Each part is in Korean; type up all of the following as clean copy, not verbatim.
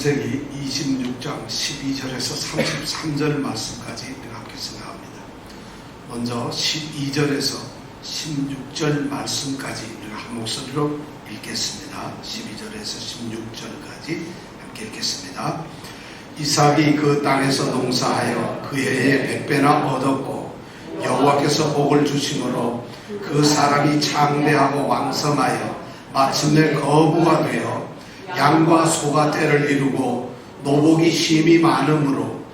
창세기 26장 12절에서 33절 말씀까지 우리가 함께 생각합니다. 먼저 12절에서 16절 말씀까지 우리가 한 목소리로 읽겠습니다. 12절에서 16절까지 함께 읽겠습니다. 이삭이 그 땅에서 농사하여 그 해에 100배나 얻었고 여호와께서 복을 주심으로 그 사람이 창대하고 왕성하여 마침내 거부가 되어 양과 소가 떼를 이루고 노복이 심히 많으므로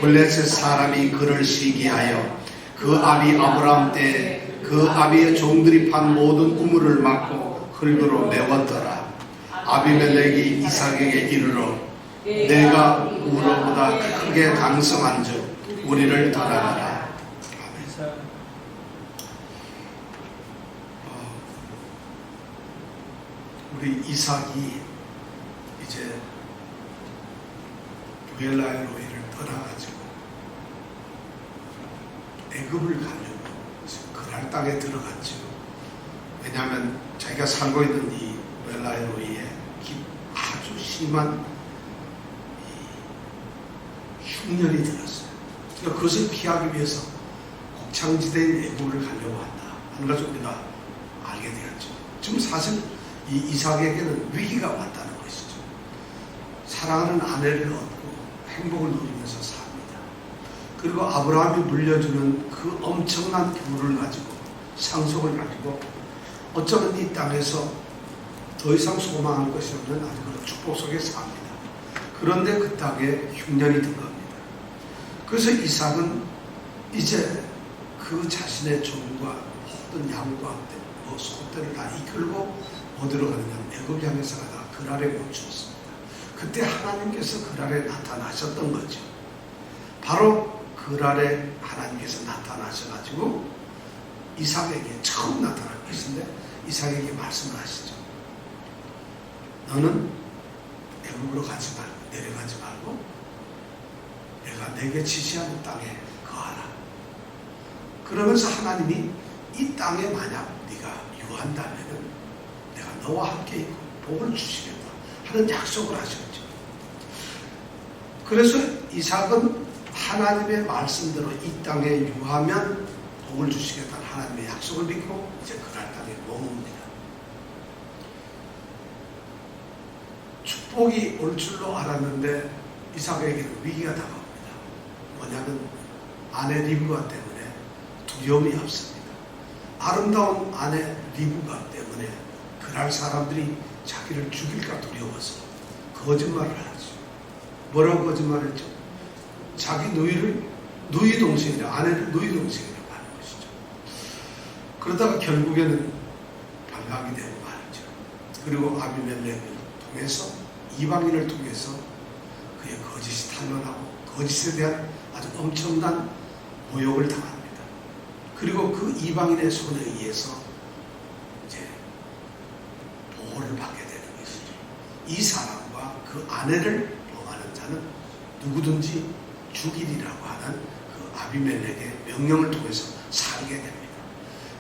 블레셋 사람이 그를 시기하여 그 아비 아브람 때 그 아비의 종들이 판 모든 우물을 막고 흙으로 메웠더라. 아비멜렉이 이삭에게 이르러 내가 우로보다 크게 강성한즉 우리를 떠나가라. 아멘. 우리 이삭이 이제 부엘라엘로이를 떠나가지고 애굽을 가려고 그랄 땅에 들어갔죠. 왜냐하면 자기가 살고 있는 이 부엘라엘로이에 아주 심한 흉년이 들었어요. 그러니까 그것을 피하기 위해서 곡창지대인 애굽을 가려고 한다 하는 것을 우리가 알게 되었죠. 지금 사실 이 이삭에게는 위기가 왔다는 것이죠. 사랑하는 아내를 얻고 행복을 누리면서 삽니다. 그리고 아브라함이 물려주는 그 엄청난 부를 가지고 상속을 가지고 어쩌면 이 땅에서 더 이상 소망할 것이 없는 아주 그런 축복 속에 삽니다. 그런데 그 땅에 흉년이 든 겁니다. 그래서 이삭은 이제 그 자신의 종과 모든 양과 소떼를 다 이끌고 어디로 가느냐 애굽 향해서 가다가 그랄에 멈추었습니다. 그때 하나님께서 그랄에 나타나셨던 거죠. 바로 그랄에 하나님께서 나타나셔가지고 이삭에게 처음 나타난 것인데 이삭에게 말씀을 하시죠. 너는 애굽으로 가지 말고 내려가지 말고 내가 내게 지시하는 땅에 거하라. 그러면서 하나님이 이 땅에 만약 네가 유한다면은 내가 너와 함께 있고 복을 주시겠다 하는 약속을 하셨죠. 그래서 이삭은 하나님의 말씀대로 이 땅에 유하면 복을 주시겠다는 하나님의 약속을 믿고 이제 그날 땅에 머뭅니다. 축복이 올 줄로 알았는데 이삭에게는 위기가 다가옵니다. 뭐냐면 아내 리브가 때문에 두려움이 앞섭니다. 아름다운 아내 리브가 때문에 그날 사람들이 자기를 죽일까 두려워서 거짓말을 하죠. 뭐라고 거짓말을 했죠? 자기 누이 동생이라 아내를 누이 동생이라고 하는 것이죠. 그러다가 결국에는 반박이 되고 말이죠. 그리고 아비멜렉을 통해서 이방인을 통해서 그의 거짓이 탄로나고 거짓에 대한 아주 엄청난 모욕을 당합니다. 그리고 그 이방인의 손에 의해서 이제 보호를 받게 되는 것이죠. 이 사람과 그 아내를 범하는 자는 누구든지 죽이리라고 하는 그 아비멜렉의 명령을 통해서 살게 됩니다.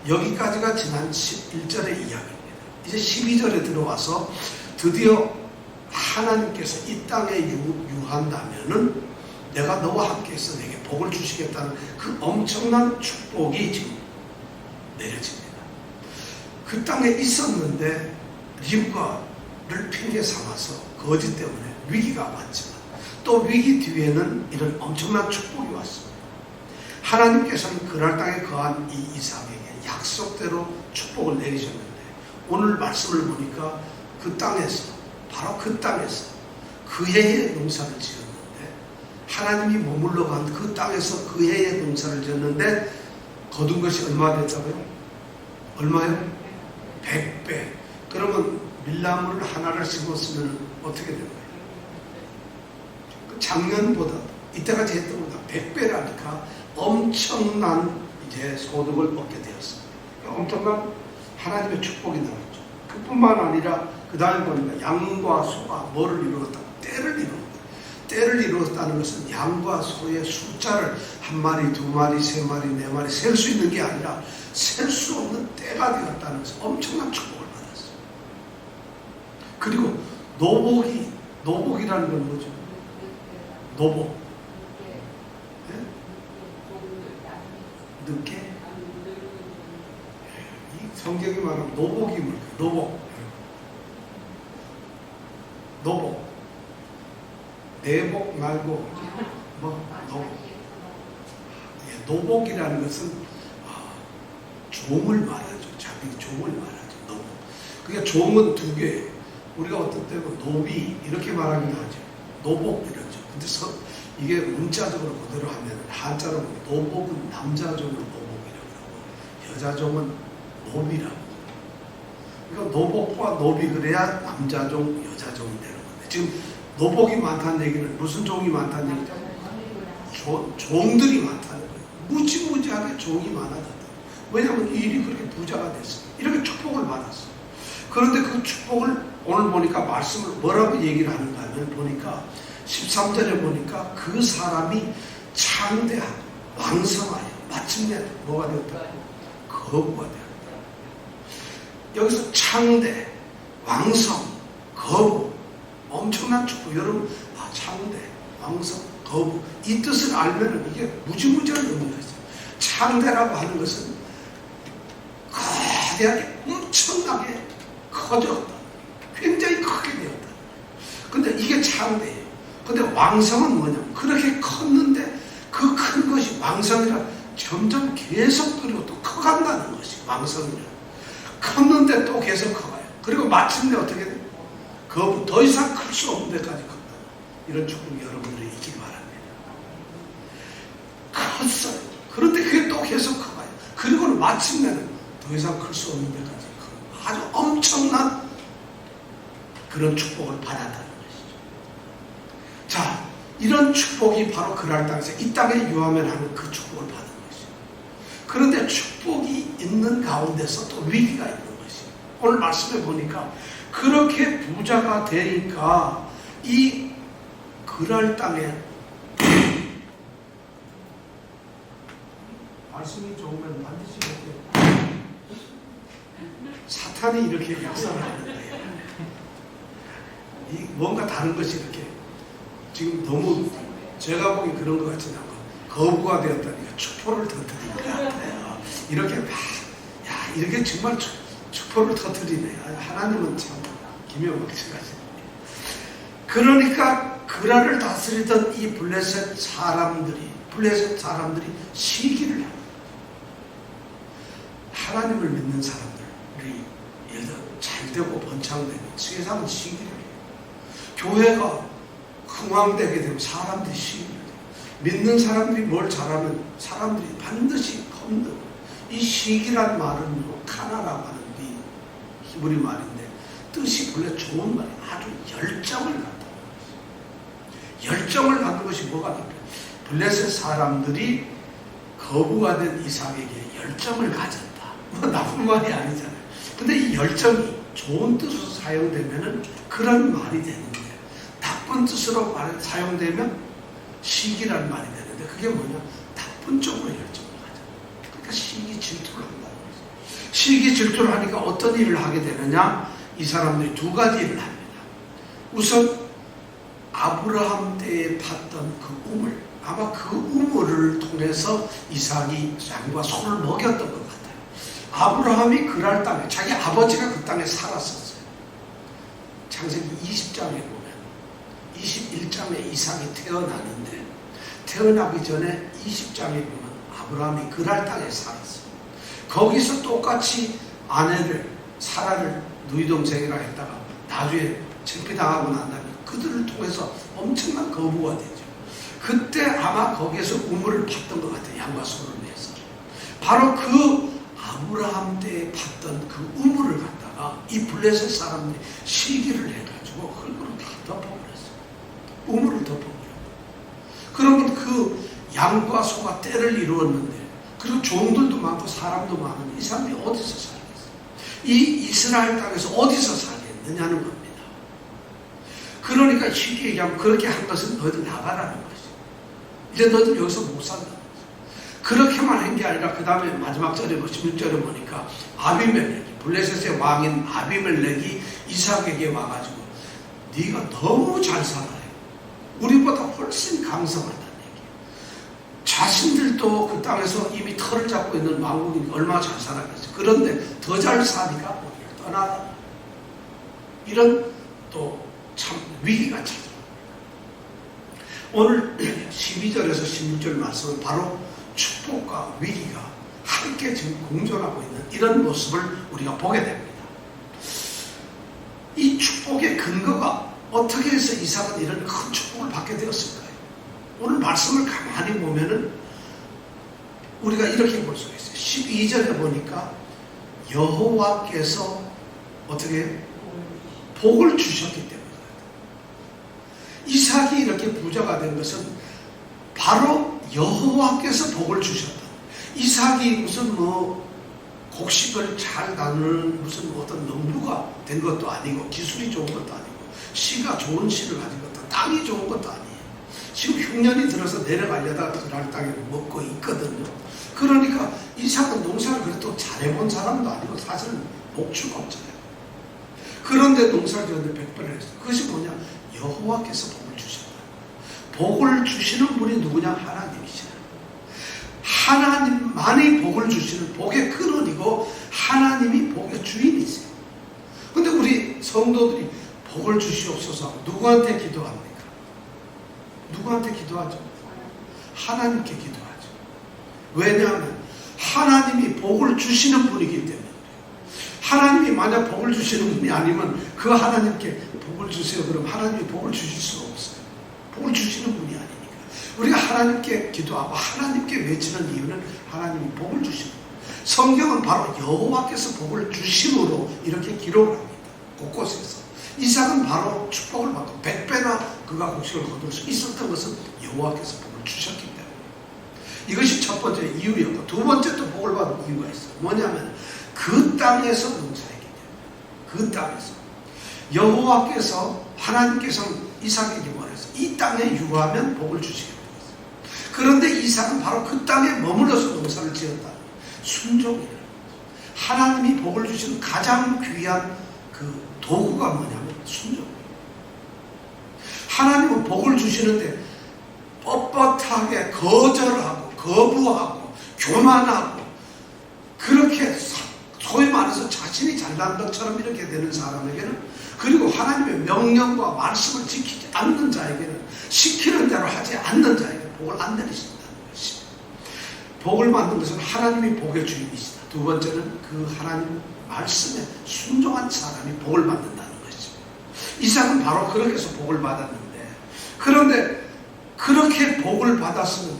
여기까지가 지난 11절의 이야기입니다. 이제 12절에 들어와서 드디어 하나님께서 이 땅에 유한다면은 내가 너와 함께해서 내게 복을 주시겠다는 그 엄청난 축복이 지금 내려집니다. 그 땅에 있었는데 리브가를 핑계 삼아서 거짓 때문에 위기가 왔지만 또 위기 뒤에는 이런 엄청난 축복이 왔습니다. 하나님께서는 그날 땅에 거한 이 이삭에게 약속대로 축복을 내리셨는데 오늘 말씀을 보니까 그 땅에서 바로 그 땅에서 그 해에 농사를 지었는데 하나님이 머물러 간 그 땅에서 그 해에 농사를 지었는데 거둔 것이 얼마 됐다고요? 얼마요? 100배. 그러면 밀나무를 하나를 심었으면 어떻게 되는 거예요? 작년보다 이때까지 했던 것보다 100배라니까 엄청난 이제 소득을 얻게 되었습니다. 엄청난 하나님의 축복이 나왔죠. 그뿐만 아니라 그 다음에 보니까 양과 소가 뭐를 이루었다? 떼를 이루었다. 떼를 이루었다는 것은 양과 소의 숫자를 한 마리, 두 마리, 세 마리, 네 마리 셀 수 있는 게 아니라 셀 수 없는 떼가 되었다는 것은 엄청난 축복을 받았어요. 그리고 노복이 노복이라는 건 뭐죠? 노복. 네? 늦게? 이 성경이 말하는 노복이 뭘까요? 노복. 노복. 내복 말고 노복. 노복이라는 것은 종을 말하죠. 자기 종을 말하죠. 노복. 그러니까 종은 두 개예요. 우리가 어떤 때는 노비 이렇게 말하기도 하죠. 노복 이러죠. 근데 이게 문자적으로 그대로 하면 한자로 노복은 남자 종을 노복이라고 하고 여자 종은 노비라고. 그러니까 노복과 노비 그래야 남자 종, 여자 종이 되는 건데 지금 노복이 많다는 얘기는 무슨 종이 많다는 얘기죠? 종들이 많다는 거예요. 무지무지하게 종이 많아졌다. 왜냐하면 일이 그렇게 부자가 됐어요. 이렇게 축복을 받았어요. 그런데 그 축복을 오늘 보니까 말씀을 뭐라고 얘기를 하는가 하면 보니까 13절에 보니까 그 사람이 창대하고 왕성하여 마침내 뭐가 되었다? 거부가 되었다. 여기서 창대, 왕성, 거부 엄청난 축복. 여러분 창대, 왕성, 거부 이 뜻을 알면 이게 무지무지한 의미가 있어요. 창대라고 하는 것은 거대하게 엄청나게 커졌다. 굉장히 크게 되었다. 근데 이게 창대예요. 근데 왕성은 뭐냐면 그렇게 컸는데 그 큰 것이 왕성이라 점점 계속 그리고 또 커간다는 것이 왕성이라. 컸는데 또 계속 커가요. 그리고 마침내 어떻게 돼요? 그 더 이상 클 수 없는 데까지 컸다. 이런 축복이 여러분들이 있기 바랍니다. 컸어요. 그런데 그게 또 계속 커가요. 그리고는 마침내는 더 이상 클 수 없는 데까지 커. 아주 엄청난 그런 축복을 받았다는 것이죠. 자, 이런 축복이 바로 그랄 땅에서 이 땅에 유하면 하는 그 축복을 받은 것이죠. 그런데 축복이 있는 가운데서 또 위기가 있는 것이죠. 오늘 말씀해 보니까 그렇게 부자가 되니까 이 그랄 땅에 말씀이 좋으면 반드시 이렇게 사탄이 이렇게 역사를 하는 거예요. 뭔가 다른 것이 이렇게 지금 너무 제가 보기 그런 것 같지는 않고 거부가 되었다니까 축포를 터뜨린 것 같아요. 이렇게 막 이렇게 정말 축포를 터뜨리네. 하나님은 참 기묘막측하시네. 그러니까 그라를 다스리던 이 블레셋 사람들이 시기를 합니다. 하나님을 믿는 사람들이 예를 들어 잘되고 번창되면 세상은 시기를 해요. 교회가 흥왕되게 되면 사람들이 시기를 해요. 믿는 사람들이 뭘 잘하면 사람들이 반드시 겁는 이 시기란 말은 카나라고 하는 이 히브리 말인데 뜻이 원래 좋은 말이 아주 열정을 갖다. 열정을 갖는 것이 뭐가 나빠요? 블레셋 사람들이 거부가 된 이삭에게 열정을 가졌다. 뭐 나쁜 말이 아니잖아요. 근데 이 열정이 좋은 뜻으로 사용되면은 그런 말이 되는 거예요. 나쁜 뜻으로 사용되면 시기란 말이 되는데 그게 뭐냐? 나쁜 쪽으로 열정을 가져. 그러니까 시기 질투를 한다는 거죠. 시기 질투를 하니까 어떤 일을 하게 되느냐? 이 사람들이 두 가지 일을 합니다. 우선 아브라함 때에 팠던 그 우물, 아마 그 우물을 통해서 이삭이 양과 소를 먹였던 것 같아요. 아브라함이 그랄 땅에 자기 아버지가 그 땅에 살았었어요. 창세기 20장에 보면 21장에 이삭이 태어나는데 태어나기 전에 20장에 보면 아브라함이 그랄 땅에 살았어요. 거기서 똑같이 아내를 사라를 누이 동생이라 했다가 나중에 창피당하고 난 다음에 그들을 통해서 엄청난 거부가 되죠. 그때 아마 거기에서 우물을 팠던 것 같아요. 양과 소를 위해서. 바로 그 아브라함 때에 팠던 그 우물을 갖다가 이 블레셋 사람들이 시기를 해가지고 흙으로 다 덮어버렸어요. 우물을 덮어버렸어요. 그러면 그 양과 소가 때를 이루었는데 그리고 종들도 많고 사람도 많은데 이 사람이 어디서 살겠어요? 이 이스라엘 땅에서 어디서 살겠느냐는 겁니다. 그러니까 쉽게 얘기하면 그렇게 한 것은 너희들 나가라는 거죠. 이제 너희들 여기서 못 산다는 거죠. 그렇게만 한 게 아니라 그 다음에 마지막 절에 16절에 보니까 아비멜렉이 블레셋의 왕인 아비멜렉이 이삭에게 와가지고 네가 너무 잘 살아요. 우리보다 훨씬 강성하다는 얘기예요. 자신들도 그 땅에서 이미 털을 잡고 있는 왕국이 얼마나 잘 살아겠어요. 그런데 더 잘 사니까 우리를 떠나다. 이런 또 참 위기가 찾아옵니다. 오늘 12절에서 16절 말씀은 바로 축복과 위기가 함께 지금 공존하고 있는 이런 모습을 우리가 보게 됩니다. 이 축복의 근거가 어떻게 해서 이삭은 이런 큰 축복을 받게 되었을까요? 오늘 말씀을 가만히 보면은 우리가 이렇게 볼 수가 있어요. 12절에 보니까 여호와께서 어떻게 복을 주셨기 때문에 이삭이 이렇게 부자가 된 것은 바로 여호와께서 복을 주셨다. 이삭이 무슨 곡식을 잘 나누는 무슨 어떤 농부가 된 것도 아니고 기술이 좋은 것도 아니고 씨가 좋은 씨를 가진 것도 땅이 좋은 것도 아니에요. 지금 흉년이 들어서 내려가려다가 그날 땅에 먹고 있거든요. 그러니까 이삭은 농사를 그래도 잘해본 사람도 아니고 사실은 목축 없잖아요. 그런데 농사를 지었는데 백배를 했어요. 그것이 뭐냐? 여호와께서 복을 주셨다. 복을 주시는 분이 누구냐? 하나님이시라. 하나님만이 복을 주시는 복의 근원이고 하나님이 복의 주인이세요. 근데 우리 성도들이 복을 주시옵소서 누구한테 기도합니까? 누구한테 기도하죠? 하나님께 기도하죠. 왜냐하면 하나님이 복을 주시는 분이기 때문에 하나님이 만약 복을 주시는 분이 아니면 그 하나님께 복을 주세요. 그럼 하나님이 복을 주실 수가 없어요. 복을 주시는 분이 아니니까. 우리가 하나님께 기도하고 하나님께 외치는 이유는 하나님이 복을 주시는 거예요. 성경은 바로 여호와께서 복을 주심으로 이렇게 기록을 합니다. 곳곳에서. 이삭은 바로 축복을 받고 100배나 그가 곡식을 거둘 수 있었던 것은 여호와께서 복을 주셨기 때문에. 이것이 첫 번째 이유였고 두 번째 또 복을 받은 이유가 있어요. 뭐냐면 그 땅에서 농사했기 때문에. 그 땅에서. 여호와께서 하나님께서 이삭에게 말해서 이 땅에 유하면 복을 주시겠다. 그런데 이삭은 바로 그 땅에 머물러서 농사를 지었다. 순종이에요. 하나님이 복을 주시는 가장 귀한 그 도구가 뭐냐면 순종이에요. 하나님은 복을 주시는데 뻣뻣하게 거절하고 거부하고 교만하고 그렇게 소위 말해서 자신이 잘난 것처럼 이렇게 되는 사람에게는 그리고 하나님의 명령과 말씀을 지키지 않는 자에게는 시키는 대로 하지 않는 자에게는 복을 안 내리신다는 것입니다. 복을 받는 것은 하나님이 복의 주인이시다. 두 번째는 그 하나님 말씀에 순종한 사람이 복을 받는다는 것입니다. 이삭은 바로 그렇게 해서 복을 받았는데 그런데 그렇게 복을 받았으면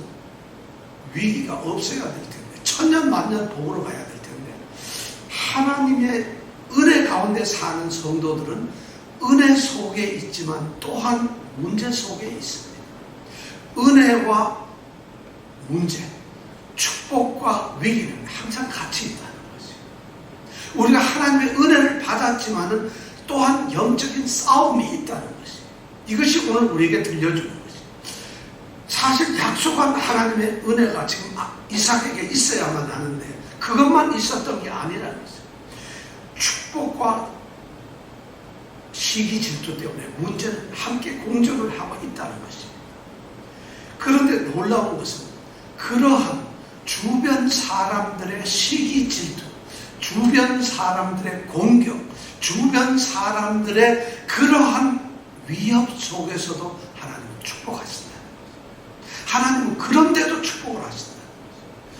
위기가 없어야 될 텐데 천년 만년 복으로 가야 될 텐데 하나님의 은혜 가운데 사는 성도들은 은혜 속에 있지만 또한 문제 속에 있습니다. 은혜와 문제, 축복과 위기는 항상 같이 있다는 거죠. 우리가 하나님의 은혜를 받았지만은 또한 영적인 싸움이 있다는 것이. 이것이 오늘 우리에게 들려주는 것이. 사실 약속한 하나님의 은혜가 지금 이삭에게 있어야만 하는데 그것만 있었던 게 아니라는 것이죠. 축복과 시기 질투 때문에 문제는 함께 공존을 하고 있다는 것입니다. 그런데 놀라운 것은 그러한 주변 사람들의 시기 질투, 주변 사람들의 공격, 주변 사람들의 그러한 위협 속에서도 하나님은 축복하신다. 하나님은 그런데도 축복을 하신다.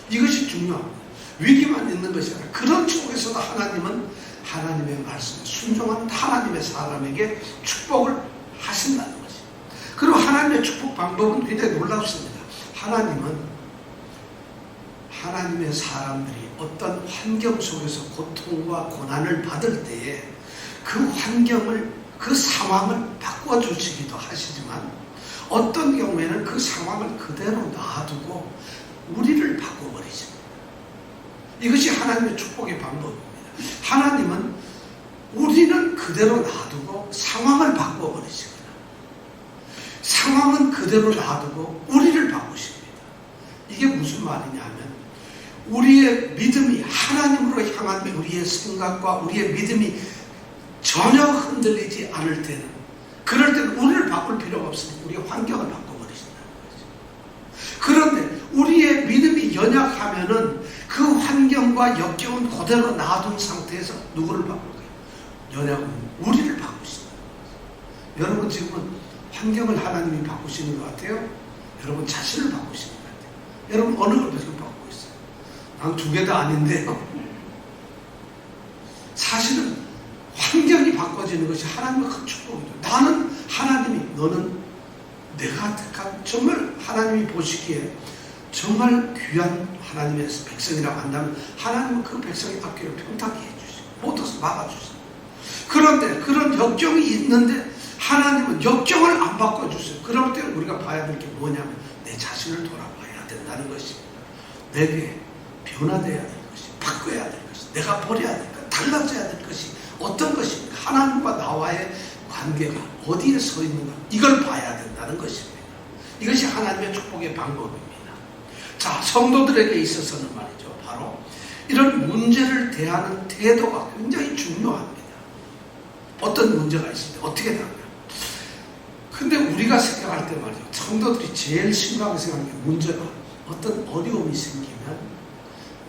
이것이 중요합니다. 위기만 있는 것이 아니라 그런 속에서도 하나님은 하나님의 말씀에 순종하는 하나님의 사람에게 축복을 하신다는 것입니다. 그리고 하나님의 축복 방법은 굉장히 놀랍습니다. 하나님은 하나님의 사람들이 어떤 환경 속에서 고통과 고난을 받을 때에 그 환경을, 그 상황을 바꿔주시기도 하시지만 어떤 경우에는 그 상황을 그대로 놔두고 우리를 바꿔버리십니다. 이것이 하나님의 축복의 방법입니다. 하나님은 우리는 그대로 놔두고 상황을 바꿔버리시거나 상황은 그대로 놔두고 우리를 바꾸십니다. 이게 무슨 말이냐면 우리의 믿음이 하나님으로 향한 우리의 생각과 우리의 믿음이 전혀 흔들리지 않을 때는 그럴 때는 우리를 바꿀 필요가 없으니 우리의 환경을 바꿔버리신다는 거죠. 그런데 우리의 믿음이 연약하면은 그 환경과 역경은 그대로 놔둔 상태에서 누구를 바꿀까요? 연약은 우리를 바꾸신다. 여러분 지금은 환경을 하나님이 바꾸시는 것 같아요? 여러분 자신을 바꾸시는 것 같아요? 여러분 어느 걸 지금 바꾸고 있어요? 난 두 개 다 아닌데요. 사실은 환경이 바꿔지는 것이 하나님의 큰 축복이죠. 나는 하나님이, 너는 내가 택한 정말 하나님이 보시기에 정말 귀한 하나님의 백성이라고 한다면 하나님은 그 백성의 앞길을 평탄하게 해주시고 모두 막아주세요. 그런데 그런 역경이 있는데 하나님은 역경을 안 바꿔주세요. 그럴 때 우리가 봐야 될 게 뭐냐면 내 자신을 돌아봐야 된다는 것입니다. 내게 변화되어야 될 것이, 바꿔야 될 것이, 내가 버려야 될 것, 달라져야 될 것이 어떤 것입니까? 하나님과 나와의 관계가 어디에 서 있는가, 이걸 봐야 된다는 것입니다. 이것이 하나님의 축복의 방법입니다. 자, 성도들에게 있어서는 말이죠, 바로 이런 문제를 대하는 태도가 굉장히 중요합니다. 어떤 문제가 있을 때 어떻게 나가요? 근데 우리가 생각할 때 말이죠, 성도들이 제일 심각하게 생각하는 게 문제가 어떤 어려움이 생기면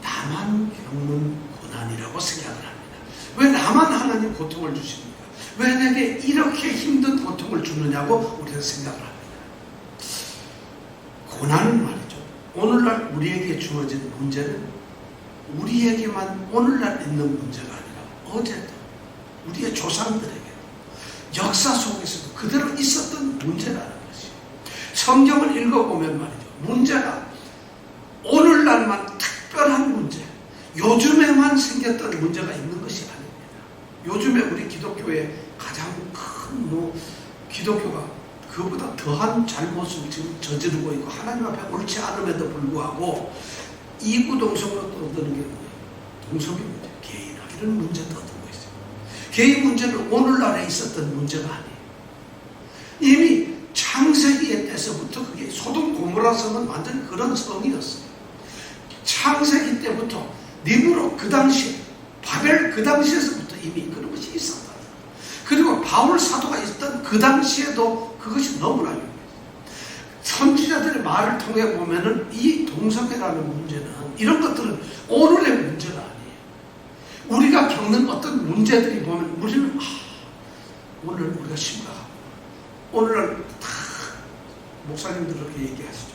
나만 겪는 고난이라고 생각을 합니다. 왜 나만 하나님 고통을 주십니까? 왜 내게 이렇게 힘든 고통을 주느냐고 우리는 생각을 합니다. 고난은 말이죠, 오늘날 우리에게 주어진 문제는 우리에게만 오늘날 있는 문제가 아니라 어제도 우리의 조상들에게 역사 속에서도 그대로 있었던 문제라는 것이, 성경을 읽어보면 말이죠, 문제가 오늘날만 특별한 문제, 요즘에만 생겼던 문제가 있는 것이 아닙니다. 요즘에 우리 기독교의 가장 큰 기독교가 그보다 더한 잘못을 지금 저지르고 있고 하나님 앞에 옳지 않음에도 불구하고 이구동성으로 떠드는 게 뭐예요? 동성애 문제, 개인화 이런 문제 떠들고 있어요. 개인 문제는 오늘날에 있었던 문제가 아니에요. 이미 창세기에 때서부터 그게 소돔 고모라 성은 완전히 그런 성이었어요. 창세기 때부터 니무롯 그 당시에, 바벨 그 당시에서부터 이미 그런 것이 있었다. 그리고 바울 사도가 있던 그 당시에도 그것이 너무나 유명해요. 선지자들의 말을 통해 보면은 이 동성애라는 문제는, 이런 것들은 오늘의 문제가 아니에요. 우리가 겪는 어떤 문제들이 보면 우리는 오늘 우리가 심각하고, 오늘날 다 목사님들 그렇게 얘기하시죠.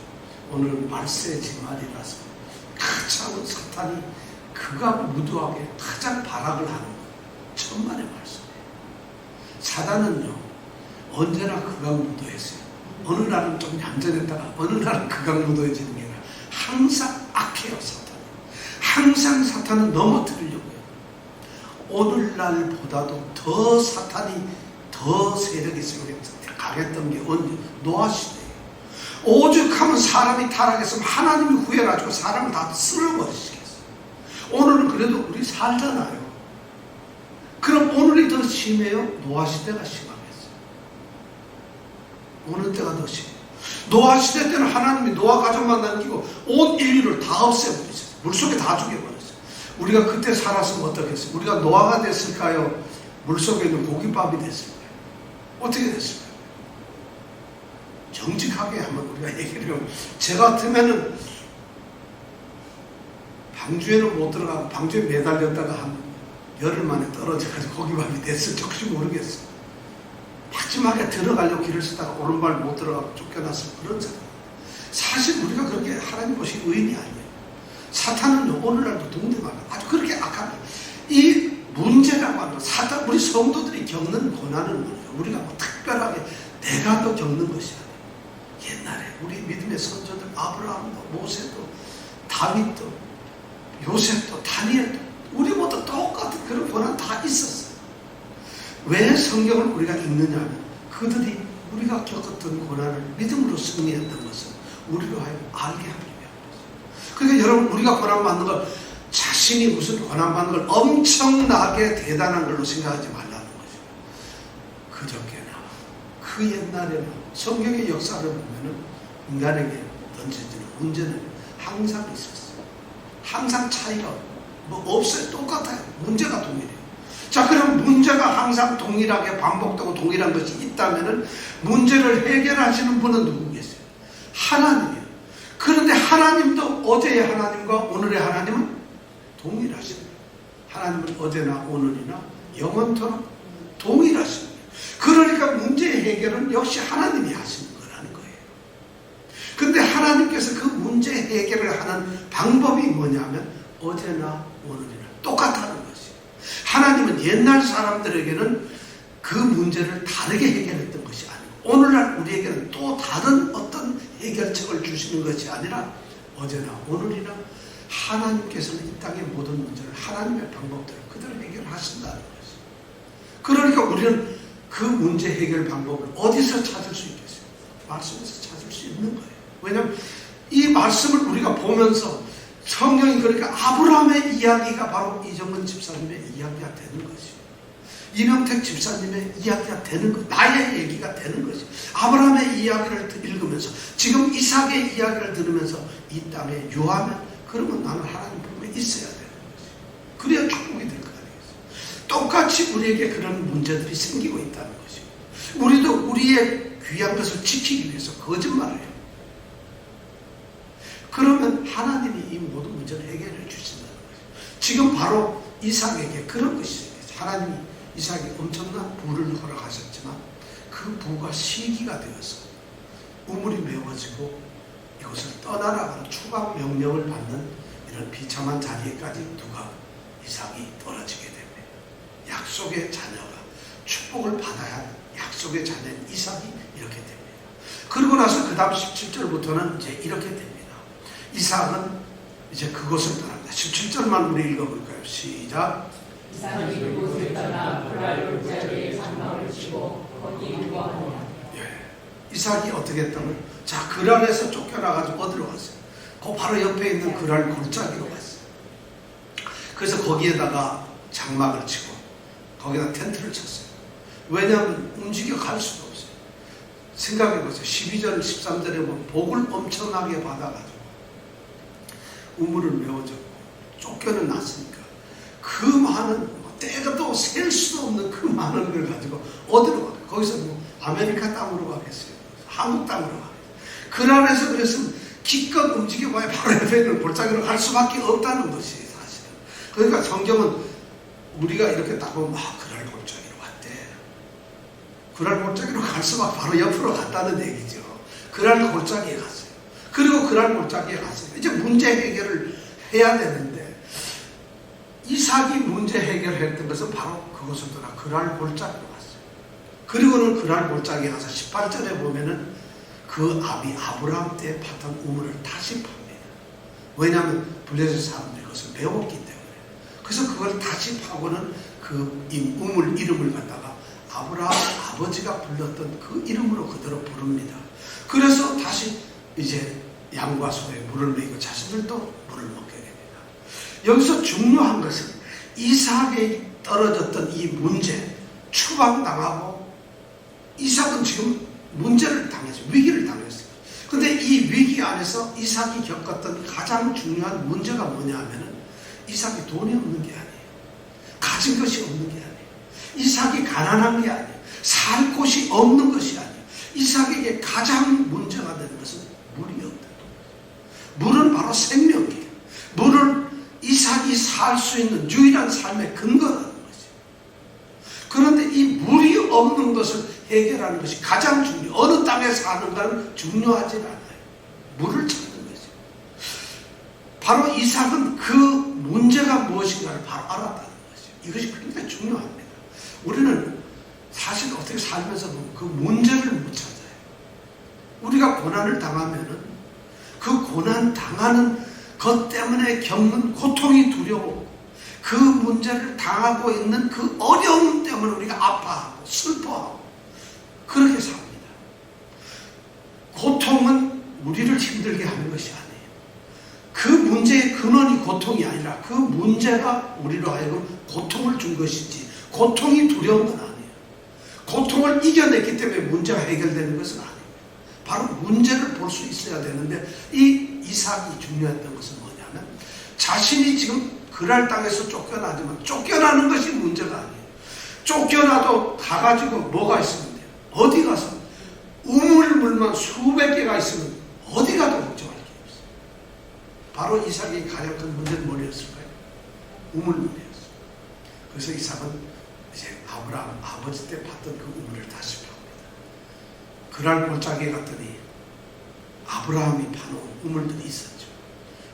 오늘 말세 지말이라서 가장 사탄이 극악무도하게 가장 발악을 하는 것, 천만의 말씀이에요. 사단은요 언제나 극악무도했어요. 어느 날은 좀 얌전했다가 어느 날은 극악무도해지는 게 아니라 항상 악해요. 사탄은 항상 사탄은 넘어뜨리려고요. 오늘날보다도 더 사탄이 더 세력이 강했던 게 언제? 노아시대예요. 오죽하면 사람이 타락했으면 하나님이 구해가지고 사람을 다 쓸어버리시겠어요. 오늘은 그래도 우리 살잖아요. 그럼 오늘이 더 심해요? 노아시대가 심하겠어요. 어느 때가 더 심해요? 노아시대 때는 하나님이 노아 가족만 남기고 온 인류를 다 없애버리셨어요. 물속에 다 죽여버렸어요. 우리가 그때 살았으면 어떻겠어요? 우리가 노아가 됐을까요? 물속에 있는 고깃밥이 됐을까요? 어떻게 됐을까요? 정직하게 한번 우리가 얘기를 해보면, 제 같으면은 방주에는 못 들어가고 방주에 매달렸다가 한 열흘 만에 떨어져가지고 고기밥이 됐을지 혹시 모르겠어요. 마지막에 들어가려고 길을 쓰다가 오른발 못 들어가고 쫓겨났을 그런 사람. 사실 우리가 그렇게 하나님 보시기 의인이 아니에요. 사탄은 오늘날도 동등하다. 아주 그렇게 악합니다. 이 문제라고 하는 사탄, 우리 성도들이 겪는 고난은 뭐예요? 우리가 뭐 특별하게 내가 더 겪는 것이 아니에요. 옛날에 우리 믿음의 선조들 아브라함도 모세도 다윗도 요셉도 다니엘도 우리 모두 똑같은 그런 고난 다 있었어요. 왜 성경을 우리가 읽느냐면 그들이 우리가 겪었던 고난을 믿음으로 승리했던 것을 우리로 하여금 알게 하기 위함이죠. 그러니까 여러분, 우리가 고난받는 걸 자신이 무슨 고난받는 걸 엄청나게 대단한 걸로 생각하지 말라는 거죠. 그저께나 그 옛날에나 성경의 역사를 보면은 인간에게 던져지는 문제는 항상 있었어요. 항상 차이가 뭐 없어요. 똑같아요. 문제가 동일해요. 자, 그럼 문제가 항상 동일하게 반복되고 동일한 것이 있다면 문제를 해결하시는 분은 누구겠어요? 하나님이에요. 그런데 하나님도 어제의 하나님과 오늘의 하나님은 동일하십니다. 하나님은 어제나 오늘이나 영원토록 동일하십니다. 그러니까 문제 해결은 역시 하나님이 하시는 거라는 거예요. 근데 하나님께서 그 문제 해결을 하는 방법이 뭐냐면 어제나 오늘이나 똑같다는 것이에요. 하나님은 옛날 사람들에게는 그 문제를 다르게 해결했던 것이 아니고 오늘날 우리에게는 또 다른 어떤 해결책을 주시는 것이 아니라 어제나 오늘이나 하나님께서는 이 땅의 모든 문제를 하나님의 방법대로 그대로 해결하신다는 것이에요. 그러니까 우리는 그 문제 해결 방법을 어디서 찾을 수 있겠어요? 말씀에서 찾을 수 있는 거예요. 왜냐하면 이 말씀을 우리가 보면서 성경이 그러니까 아브라함의 이야기가 바로 이정근 집사님의 이야기가 되는 것이에요. 이명택 집사님의 이야기가 되는 것, 나의 얘기가 되는 것이에요. 아브라함의 이야기를 읽으면서 지금 이삭의 이야기를 들으면서 이 땅에 유하면 그러면 나는 하나님 품에 있어야 되는 것이에요. 그래야 축복이 될 거 아니겠어요. 똑같이 우리에게 그런 문제들이 생기고 있다는 것이에요. 우리도 우리의 귀한 것을 지키기 위해서 거짓말을 해요. 그러면 하나님이 이 모든 문제를 해결해 주신다는 거예요. 지금 바로 이삭에게 그런 것이 생겼어요. 하나님이 이삭에게 엄청난 부를 허락하셨지만 그 부가 시기가 되어서 우물이 메워지고 이것을 떠나라고 추방 명령을 받는 이런 비참한 자리에까지 누가 이삭이 떨어지게 됩니다. 약속의 자녀가 축복을 받아야 하는 약속의 자녀인 이삭이 이렇게 됩니다. 그러고 나서 그 다음 17절부터는 이제 이렇게 됩니다. 이삭은 이제 그곳을 떠납니다. 17절만 우리 읽어볼까요? 시작. 이삭이 그곳을 떠나 그랄 골짜기에 장막을 치고 거기 유하니라. 이삭이 어떻게 했다면 자 그랄에서 쫓겨나가지고 어디로 갔어요? 그 바로 옆에 있는 그랄 골짜기로 갔어요. 그래서 거기에다가 장막을 치고 거기다 텐트를 쳤어요. 왜냐하면 움직여 갈 수도 없어요. 생각해보세요. 12절 13절에 보면 복을 엄청나게 받아가지고 우물을 메워줬고 쫓겨는 났으니까 그 많은 때가 또 셀 수도 없는 그 많은 걸 가지고 어디로 가요? 거기서 뭐 아메리카 땅으로 가겠어요? 한국 땅으로 가겠어요? 그날에서 그래서 기껏 움직여봐야 바로 옆에 있는 골짜기로 갈 수밖에 없다는 것이 사실은. 그러니까 성경은 우리가 이렇게 딱 보면 그날 골짜기로 갔대. 그날 골짜기로 갈 수밖에 바로 옆으로 갔다는 얘기죠. 그날 골짜기에 갔어요. 그리고 그날 골짜기에 갔어요. 이제 문제 해결을 해야 되는데 이삭이 문제 해결했던 것은 바로 그것을 떠나 그랄 골짜기로 갔어요. 그리고는 그랄 골짜기에 가서 18절에 보면은 그 아비 아브라함 때 봤던 우물을 다시 팝니다. 왜냐하면 블레셋 사람들이 그것을 배웠기 때문에. 그래서 그걸 다시 파고는 그 우물 이름을 갖다가 아브라함 아버지가 불렀던 그 이름으로 그대로 부릅니다. 그래서 다시 이제 양과 소에 물을 먹이고 자신들도 물을 먹게 됩니다. 여기서 중요한 것은 이삭에 떨어졌던 이 문제, 추방당하고 이삭은 지금 문제를 당했어요. 위기를 당했어요. 그런데 이 위기 안에서 이삭이 겪었던 가장 중요한 문제가 뭐냐 하면은 이삭이 돈이 없는 게 아니에요. 가진 것이 없는 게 아니에요. 이삭이 가난한 게 아니에요. 살 곳이 없는 것이 아니에요. 이삭에게 가장 문제가 되는 것은 물이 없다. 물은 바로 생명이에요. 물은 이삭이 살 수 있는 유일한 삶의 근거라는 것이에요. 그런데 이 물이 없는 것을 해결하는 것이 가장 중요해요. 어느 땅에 사는가는 중요하지 않아요. 물을 찾는 것이죠. 바로 이삭은 그 문제가 무엇인가를 바로 알았다는 것이죠. 이것이 굉장히 중요합니다. 우리는 사실 어떻게 살면서 보면 그 문제를 못 찾아요. 우리가 고난을 당하면은 그 고난 당하는 것 때문에 겪는 고통이 두려워. 그 문제를 당하고 있는 그 어려움 때문에 우리가 아파하고 슬퍼하고 그렇게 삽니다. 고통은 우리를 힘들게 하는 것이 아니에요. 그 문제의 근원이 고통이 아니라 그 문제가 우리로 하여금 고통을 준 것이지 고통이 두려운 건 아니에요. 고통을 이겨냈기 때문에 문제가 해결되는 것은 아니에요. 바로 문제를 볼 수 있어야 되는데 이 이삭이 중요했던 것은 뭐냐면 자신이 지금 그랄 땅에서 쫓겨나지만 쫓겨나는 것이 문제가 아니에요. 쫓겨나도 가가지고 뭐가 있으면 돼요? 어디 가서 우물물만 수백 개가 있으면 어디 가도 걱정할 게 없어요. 바로 이삭이 가장 큰 문제는 뭐였을까요? 우물물이었어요. 그래서 이삭은 이제 아브라함 아버지 때 봤던 그 우물을 다시 팝니다. 그날 골짜기에 갔더니 아브라함이 파놓은 우물들이 있었죠.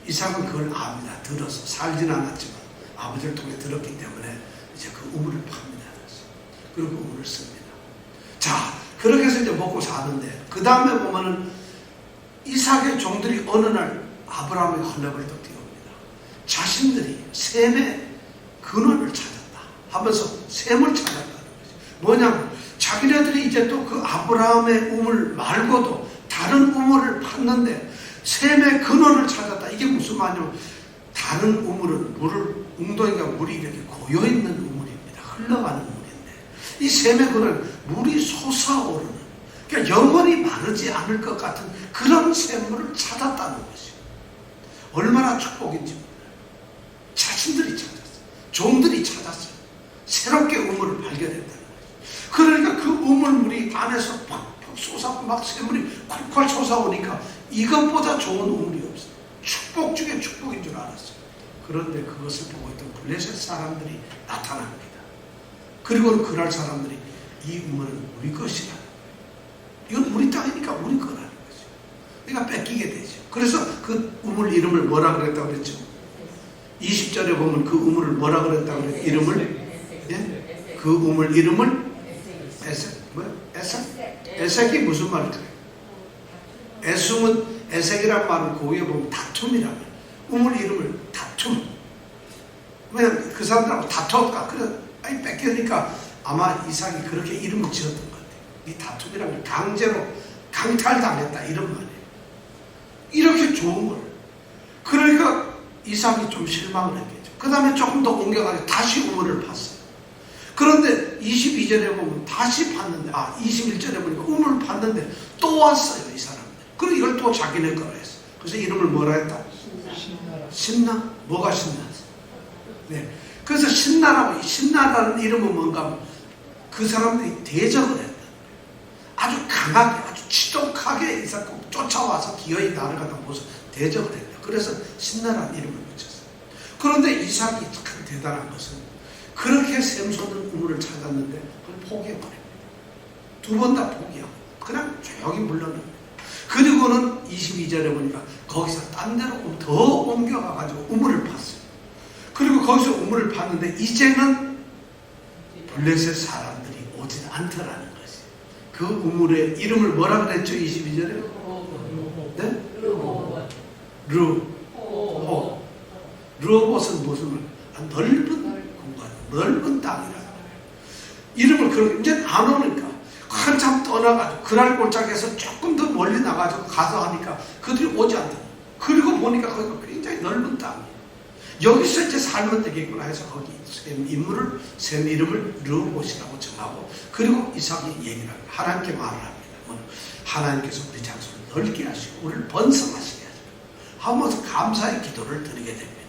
이삭은 그걸 압니다. 들어서 살지는 않았지만 아버지를 통해 들었기 때문에 이제 그 우물을 팝니다. 그리고 그 우물을 씁니다. 자, 그렇게 해서 이제 먹고 사는데 그 다음에 보면은 이삭의 종들이 어느 날 아브라함의 헐레벌떡 뛰어옵니다. 자신들이 셈의 근원을 찾았다 하면서 셈을 찾았다는 거죠. 뭐냐면 자기네들이 이제 또 그 아브라함의 우물 말고도 다른 우물을 팠는데 셈의 근원을 찾았다. 이게 무슨 말이냐면 다른 우물은 웅덩이가 물이 이렇게 고여있는 우물입니다. 흘러가는 우물인데 이 셈의 근원은 물이 솟아오르는, 그러니까 영원히 마르지 않을 것 같은 그런 샘물을 찾았다는 것이에요. 얼마나 축복인지 몰라요. 자신들이 찾았어요. 종들이 찾았어요. 새롭게 우물을 발견했다는 거예요. 그러니까 그 우물물이 안에서 팍팍 솟아오고 막 샘물이 콸콸 솟아오니까 이것보다 좋은 우물이 없어요. 축복 중에 축복인 줄 알았어요. 그런데 그것을 보고 있던 블레셋 사람들이 나타납니다. 그리고 그날 사람들이 이 우물은 우리 것이라는 거예요. 이건 우리 땅이니까 우리 거라는 거죠. 그러니까 뺏기게 되죠. 그래서 그 우물 이름을 뭐라 그랬다고 그랬죠? 20절에 보면 그 우물을 뭐라 그랬다고 그랬죠? 이름을? 예? 그 우물 이름을? 에색이 무슨 말일까요? 에색이란 말은 고유에 보면 다툼이라고 해요. 우물 이름을 다툼. 왜냐면 그 사람들하고 다투었다. 그래, 아니 뺏기니까 아마 이삭이 그렇게 이름을 지었던 것 같아요. 이 다툼이라는 게 강제로 강탈당했다 이런 말이에요. 이렇게 좋은 걸. 그러니까 이삭이 좀 실망을 했겠죠. 그 다음에 조금 더 옮겨가지고 다시 우물을 팠어요. 그런데 22절에 보면 다시 팠는데 21절에 보니까 우물을 팠는데 또 왔어요 이 사람들. 그리고 이걸 또 자기네 거라 했어. 그래서 이름을 뭐라 했다? 신나? 뭐가 신나? 네. 그래서 신나라는 이름은 뭔가 하면 그 사람들이 대적을 했다. 아주 강하게, 아주 지독하게 이삭을 쫓아와서 기어이 나를 갖다 모셔서 대적을 했다. 그래서 신나라는 이름을 붙였어요. 그런데 이삭이 참 대단한 것은 그렇게 샘솟는 우물을 찾았는데 그걸 포기해버립니다. 두 번 다 포기하고 그냥 조용히 물러납니다. 그리고는 22절에 보니까 거기서 딴 데로 더 옮겨가가지고 우물을 팠어요. 그리고 거기서 우물을 팠는데 이제는 블레셋 사람들이 오지 않더라는 것이에요. 그 우물의 이름을 뭐라 그랬죠? 22절에? 네? 르호봇은 무슨 말? 넓은 공간, 넓은 땅이라는 거예요. 이름을 그렇게 이제 안 오니까 한참 떠나가지고 그날 골짜기에서 조금 더 멀리 나가지고 가서 하니까 그들이 오지 않다. 그리고 보니까 거기가 굉장히 넓은 땅이에요. 여기서 이제 살면 되겠구나 해서 거기 셈 이름을 르호봇이라고 정하고 그리고 이삭이 얘기를 합니다. 하나님께 말을 합니다. 하나님께서 우리 장소를 넓게 하시고 우리를 번성하시게 하면서 감사의 기도를 드리게 됩니다.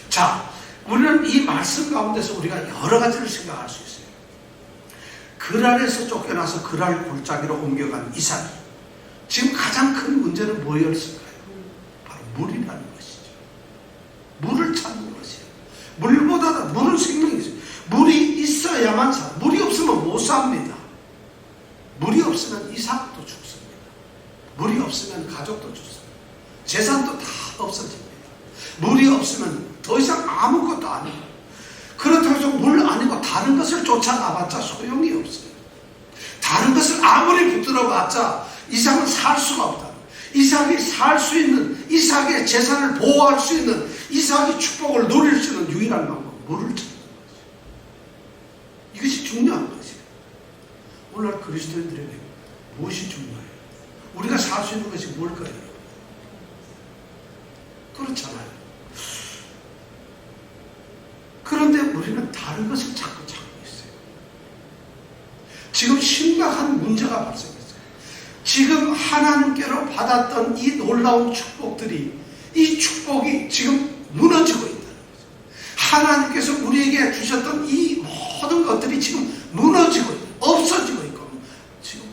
자, 우리는 이 말씀 가운데서 우리가 여러 가지를 생각할 수 있어요. 그랄에서 쫓겨나서 그랄 골짜기로 옮겨간 이삭이 지금 가장 큰 문제는 뭐였을까요? 바로 물이라는 것이죠. 물을 찾는 것이에요. 물은 생명이죠. 물이 있어야만 사. 물이 없으면 못 삽니다. 물이 없으면 이삭도 죽습니다. 물이 없으면 가족도 죽습니다. 재산도 다 없어집니다. 물이 없으면 더 이상 아무것도 아니에요. 그렇다고 해서 물 아니고 다른 것을 쫓아가봤자 소용이 없어요. 다른 것을 아무리 붙들어봤자 이삭은 살 수가 없다. 이삭이 살 수 있는, 이삭의 재산을 보호할 수 있는, 이삭이 축복을 누릴 수 있는 유일한 방법은 물을 찾는 거죠. 이것이 중요한 것이에요. 오늘날 그리스도인들에게 무엇이 중요해요? 우리가 살 수 있는 것이 뭘까요? 그렇잖아요. 그런데 우리는 다른 것을 자꾸 찾고 있어요. 지금 심각한 문제가 발생했어요. 지금 하나님께로 받았던 이 놀라운 축복들이, 이 축복이 지금 무너지고 있다는 거죠. 하나님께서 우리에게 주셨던 이 모든 것들이 지금 무너지고 있고 없어지고 있고 지금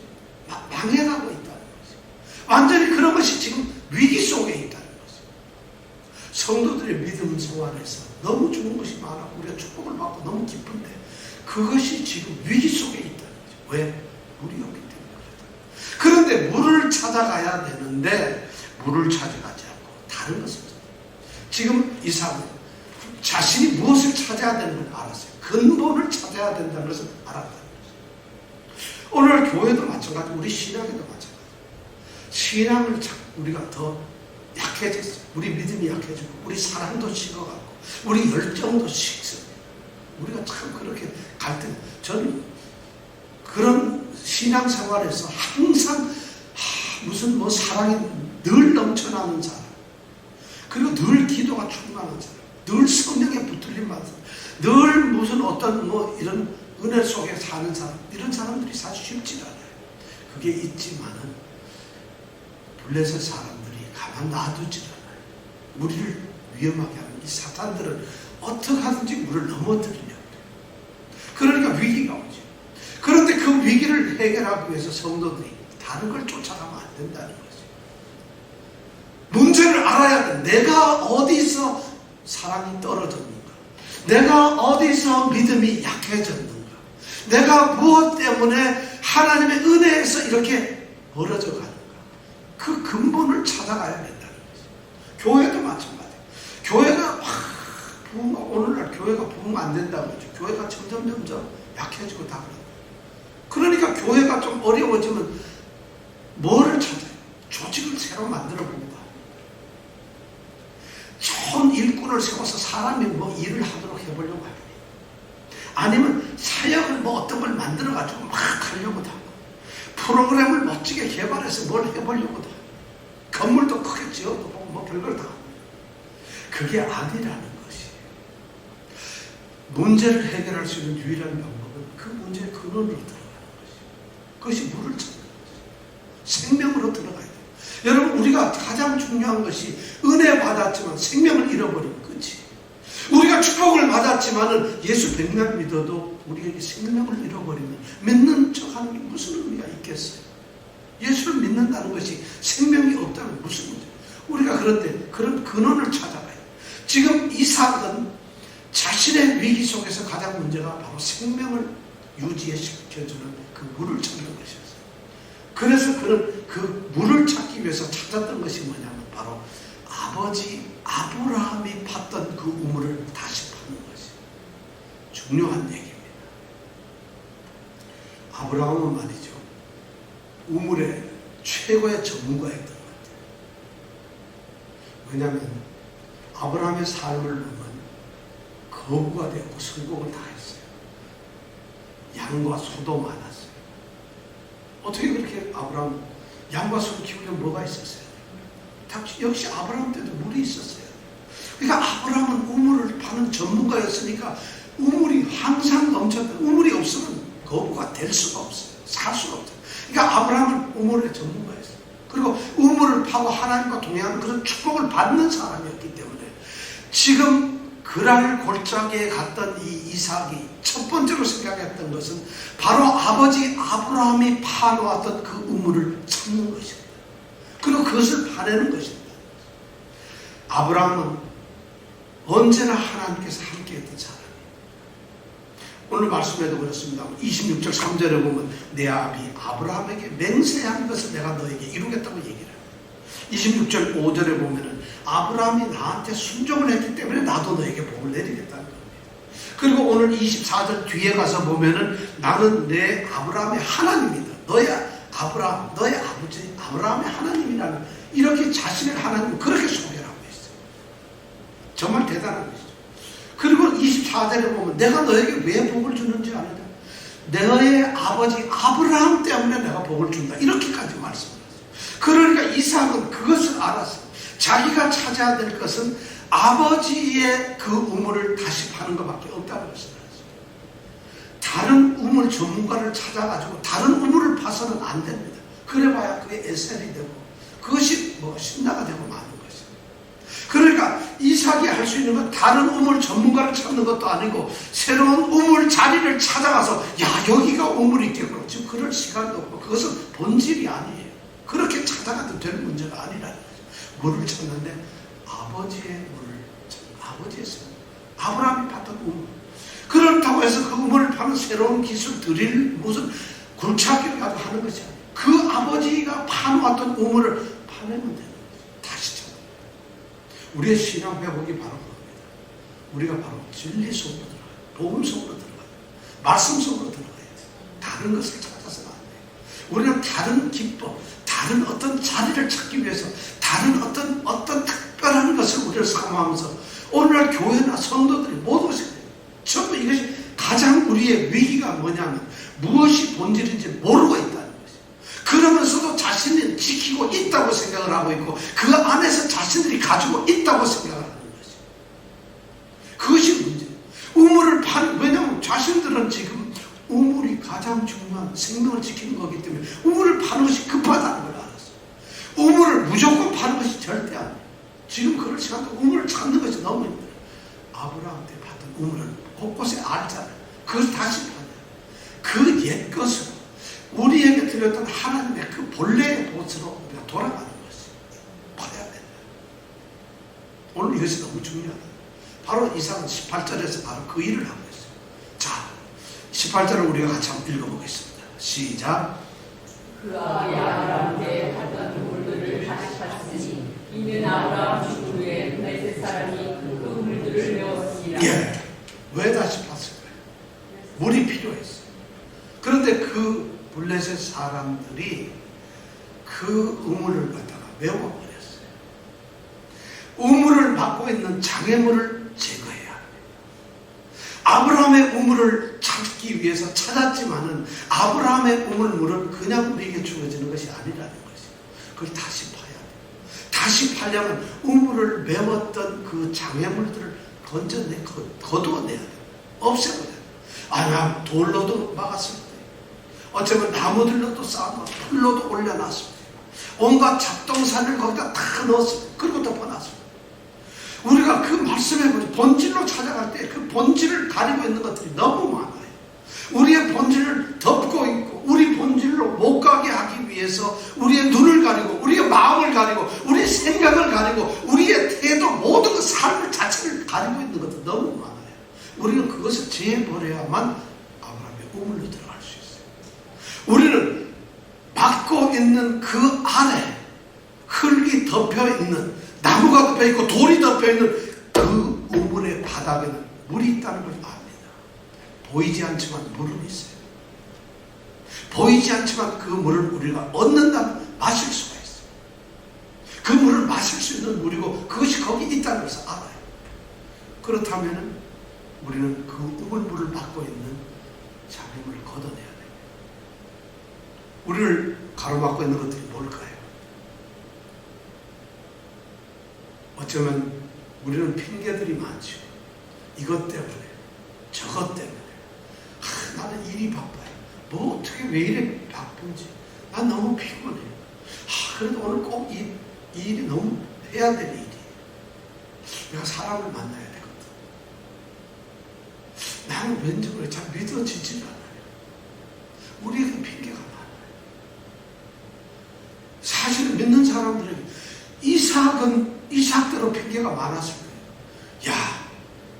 망해가고 있다는 거죠. 완전히 그런 것이 지금 위기 속에 있다는 거죠. 성도들의 믿음 생활에서 너무 좋은 것이 많아 우리가 축복을 받고 너무 기쁜데 그것이 지금 위기 속에 있다는 거죠. 왜? 물이 없기 때문에 그렇다. 그런데 물을 찾아가야 되는데 물을 찾아가지 않고 다른 것을 지금 이삭은 자신이 무엇을 찾아야 되는 걸 알았어요. 근본을 찾아야 된다는 것을 알았다는 거죠. 오늘 교회도 마찬가지고 우리 신앙에도 마찬가지고 신앙을 우리가 더 약해졌어요. 우리 믿음이 약해지고 우리 사랑도 식어가고 우리 열정도 식어요. 우리가 참 그렇게 갈등. 저는 그런 신앙생활에서 항상 무슨 뭐 사랑이 늘 넘쳐나는 사람, 그리고 늘 기도가 충만한 사람, 늘 성령에 붙들림 받은 사람, 늘 무슨 어떤 뭐 이런 은혜 속에 사는 사람, 이런 사람들이 사실 쉽지 않아요. 그게 있지만은 블레셋 사람들이 가만 놔두지 않아요. 우리를 위험하게 하는 이 사탄들은 어떻게 하든지 우리를 넘어뜨리려고 해요. 그러니까 위기가 오죠. 그런데 그 위기를 해결하기 위해서 성도들이 다른 걸 쫓아가면 안 된다는 거죠. 문제를 알아야 돼. 내가 어디서 사랑이 떨어졌는가? 내가 어디서 믿음이 약해졌는가? 내가 무엇 때문에 하나님의 은혜에서 이렇게 멀어져 가는가? 그 근본을 찾아가야 된다는 거죠. 교회도 마찬가지예요. 교회가 부흥가 오늘날 교회가 부흥 안 된다고 하죠. 교회가 점점 약해지고 다 그래요. 그러니까 교회가 좀 어려워지면 뭐를 찾아요? 조직을 새로 만들어 봅니다. 좋은 일꾼을 세워서 사람이 뭐 일을 하도록 해보려고 합니다. 아니면 사역을 뭐 어떤 걸 만들어가지고 막 하려고도 하고 프로그램을 멋지게 개발해서 뭘 해보려고도 하고 건물도 크게 지어도 뭐 별걸 다 하고 그게 아니라는 것이에요. 문제를 해결할 수 있는 유일한 방법은 그 문제의 근원으로 들어가는 것이에요. 그것이 물을 찾는 것이에요. 생명으로 들어가야 돼요. 여러분 우리가 가장 중요한 것이 은혜 받았지만 생명을 잃어버리면 끝이에요. 우리가 축복을 받았지만은 예수 100년 믿어도 우리에게 생명을 잃어버리면 믿는 척하는 게 무슨 의미가 있겠어요? 예수를 믿는다는 것이 생명이 없다면 무슨 문제? 우리가 그런데 그런 근원을 찾아가요. 지금 이삭은 자신의 위기 속에서 가장 문제가 바로 생명을 유지시켜주는 그 물을 찾는 것이었어요. 그래서 그는 그 물을 찾기 위해서 찾았던 것이 뭐냐면 바로 아버지 아브라함이 팠던 그 우물을 다시 파는 것이에요. 중요한 얘기입니다. 아브라함은 말이죠. 우물의 최고의 전문가였던 것 같아요. 왜냐하면 아브라함의 삶을 보면 거부가 되었고 성공을 다 했어요. 양과 소도 많았어요. 어떻게 그렇게 아브라함 양과 소를 키우려면 뭐가 있었어요? 역시 아브라함 때도 물이 있었어요. 그러니까 아브라함은 우물을 파는 전문가였으니까 우물이 항상 넘쳤다. 우물이 없으면 거부가 될 수가 없어요. 살 수가 없어요. 그러니까 아브라함은 우물의 전문가였어요. 그리고 우물을 파고 하나님과 동행하는 그런 축복을 받는 사람이었기 때문에 지금 그랄 골짜기에 갔던 이 이삭이 첫 번째로 생각했던 것은 바로 아버지 아브라함이 파놓았던 그 우물을 찾는 것입니다. 그리고 그것을 파내는 것입니다. 아브라함은 언제나 하나님께서 함께했던 사람이에요. 오늘 말씀에도 그렇습니다. 26절 3절에 보면 내 아비 아브라함에게 맹세한 것을 내가 너에게 이루겠다고 얘기를 해요. 26절 5절에 보면은 아브라함이 나한테 순종을 했기 때문에 나도 너에게 복을 내리겠다는 겁니다. 그리고 오늘 24절 뒤에 가서 보면은 나는 내 아브라함의 하나님이다. 너의 아브라함, 너의 아버지 아브라함의 하나님이라는 이렇게 자신의 하나님을 그렇게 소개를 하고 있어요. 정말 대단한 것이죠. 그리고 24절에 보면 내가 너에게 왜 복을 주는지 아느냐? 너의 아버지 아브라함 때문에 내가 복을 준다. 이렇게까지 말씀을 했어요. 그러니까 이삭은 그것을 알았어요. 자기가 찾아야 될 것은 아버지의 그 우물을 다시 파는 것밖에 없다고 말씀을 했어요. 다른 우물 전문가를 찾아가지고 다른 우물을 파서는 안 됩니다. 그래봐야 그게 에셀이 되고 그것이 뭐 신나가 되고 마는 것이죠. 그러니까 이삭이 할 할 수 있는 건 다른 우물 전문가를 찾는 것도 아니고 새로운 우물 자리를 찾아가서 야 여기가 우물이 있겠구나. 지금 그럴 시간도 없고 그것은 본질이 아니에요. 그렇게 찾아가도 될 문제가 아니라는 거죠. 물을 찾는데 아버지의 물을 아버지의 성 아브라함이 봤던 우물. 그렇다고 해서 그 우물을 파는 새로운 기술 드릴 무슨 굴착기를 가지고 하는 것이 아니에요. 그 아버지가 파놓았던 우물을 파내면 되는 거죠. 다시 찾는 거예요. 우리의 신앙 회복이 바로 그겁니다. 우리가 바로 진리 속으로 들어가요. 복음 속으로 들어가요. 말씀 속으로 들어가야 돼요. 다른 것을 찾아서는 안 돼요. 우리는 다른 기쁨, 다른 어떤 자리를 찾기 위해서 다른 어떤 특별한 것을 우리를 사모하면서 오늘날 교회나 성도들이 모든 것이 전부 이것이 가장 우리의 위기가 뭐냐면 무엇이 본질인지 모르고 있다는 것이죠. 그러면서도 자신이 지키고 있다고 생각을 하고 있고 그 안에서 자신들이 가지고 있다고 생각을 하는 것이죠. 그것이 문제예요. 우물을 왜냐하면 자신들은 지금 우물이 가장 중요한 생명을 지키는 거기 때문에 우물을 파는 것이 급하다는 걸 알았어요. 우물을 무조건 파는 것이 절대 아니에요. 지금 그럴 시간도 우물을 찾는 것이 너무 힘들어요. 아브라함한테 받은 우물은 곳곳에 알잖아요. 그것을 다시 파냐. 그 옛 것으로 우리에게 드렸던 하나님의 그 본래의 보스로 우리가 돌아가는 것이 봐야 된다. 오늘 이것이 너무 중요하다. 바로 이사는 18절에서 바로 그 일을 하고 있어요. 자, 18절을 우리가 같이 한번 읽어보겠습니다. 시작. 그 아비 아브라함께 받던 우물들을 다시 팠으니 이는 아브라함 죽은 후에 블레셋 사람이 그 우물들을 메웠으니라. 예. 왜 다시 팠을까요? 물이 필요했어요. 그런데 그 블레셋 사람들이 그 우물을 갖다가 메워버렸어요. 우물을 막고 있는 장애물을 제거해야 합니다. 아브라함의 우물을 찾기 위해서 찾았지만은 아브라함의 우물물은 그냥 우리에게 주어지는 것이 아니라는 것이죠. 그걸 다시 파야 돼요. 다시 파려면 우물을 메웠던 그 장애물들을 거두어내야 돼요. 없애버려야 돼요. 아니야, 돌로도 막았을 거예요. 어쩌면 나무들로도 쌓아놓고 풀로도 올려놨을 거예요. 온갖 잡동산을 거기다 다 넣었을 거예요. 그리고 덮어놨을 거예요. 우리가 그 말씀에 보니 본질로 찾아갈 때 그 본질을 가리고 있는 것들이 너무 많아요. 우리의 본질을 덮고 있고 우리 본질로 못 가게 하기 위해서 우리의 눈을 가리고 우리의 마음을 가리고 우리의 생각을 가리고 우리의 태도 모든 그 삶 자체를 가리고 있는 것도 너무 많아요. 우리는 그것을 제해버려야만 아브라함의 우물로 들어갈 수 있어요. 우리는 막고 있는 그 아래 흙이 덮여있는 나무가 덮여있고 돌이 덮여있는 그 우물의 바닥에는 물이 있다는 걸 압니다. 보이지 않지만 물은 있어요. 보이지 않지만 그 물을 우리가 얻는다면 마실 수가 있어요. 그 물을 마실 수 있는 물이고 그것이 거기 있다는 것을 알아요. 그렇다면 우리는 그 우물물을 막고 있는 장애물을 걷어내야 돼요. 우리를 가로막고 있는 것들이 뭘까요? 어쩌면 우리는 핑계들이 많죠. 이것 때문에 저것 때문에 나는 일이 바빠요. 뭐 어떻게 왜 이래 바쁜지 난 너무 피곤해요. 그래도 오늘 꼭 이 일이 너무 해야 될 일이에요. 내가 사람을 만나야 되거든. 나는 왠지 모르게 잘 믿어지지가 않아요. 우리에게 핑계가 많아요. 사실은 믿는 사람들에게 이삭대로 핑계가 많았을 거예요. 야,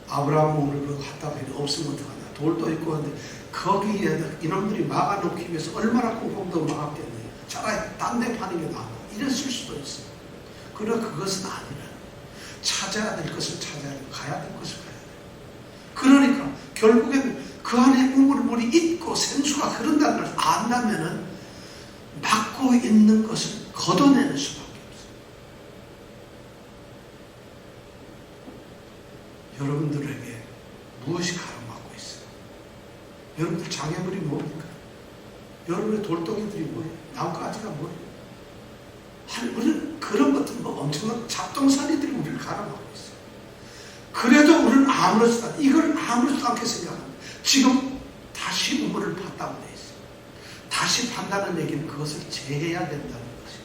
아브라함 우물을 갖다 보니 없으면 어떡하냐. 돌도 있고 한데 거기에 이놈들이 막아놓기 위해서 얼마나 꽁꽁도 막았겠네요. 차라리 딴 데 파는 게 나아. 이랬을 수도 있어요. 그러나 그것은 아니라 찾아야 될 것을 찾아야 되고 가야 될 것을 가야 돼요. 그러니까 결국에는 그 안에 우물물이 있고 생수가 흐른다는 걸 안다면은 막고 있는 것을 걷어내는 수밖에 없어요. 여러분들에게 무엇이 가로막고 있어요? 여러분들 장애물이 뭡니까? 여러분의 돌덩이들이 뭐예요? 나뭇가지가 뭐예요? 우리는 그런 것들 엄청난 잡동사니들이 우리를 가로막고 있어요. 그래도 우리는 이걸 아무렇지도 않게 생각합니다. 지금 다시 우물을 팠다고 돼 있어요. 다시 판다는 얘기는 그것을 제해야 된다는 것이에요.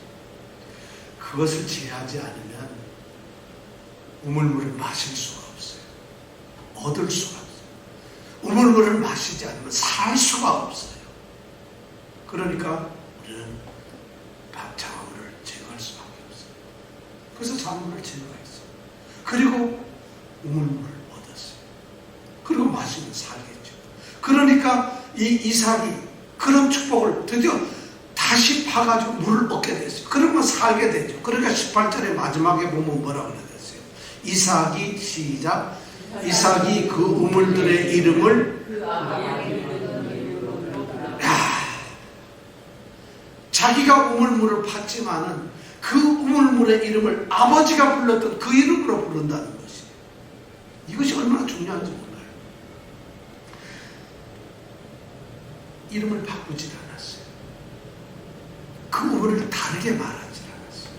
그것을 제하지 않으면 우물물을 마실 수가 없어요. 얻을 수가 없어요. 우물물을 마시지 않으면 살 수가 없어요. 그러니까 우리는 작물을 제거할 수밖에 없어요. 그래서 작물을 제거했어요. 그리고 우물물을 얻었어요. 그리고 마시면 살겠죠. 그러니까 이 이삭이 그런 축복을 드디어 다시 파가지고 물을 얻게 됐어요. 그러면 살게 되죠. 그러니까 18절의 마지막에 보면 뭐라고 그랬어요? 이삭이 시작. 이삭이 그 우물들의 이름을 그 아비의 이르던 이름으로 부르라. 자기가 우물물을 팠지만은 그 우물물의 이름을 아버지가 불렀던 그 이름으로 부른다는 것이에요. 이것이 얼마나 중요한지 몰라요. 이름을 바꾸지 않았어요. 그 우물을 다르게 말하지 않았어요.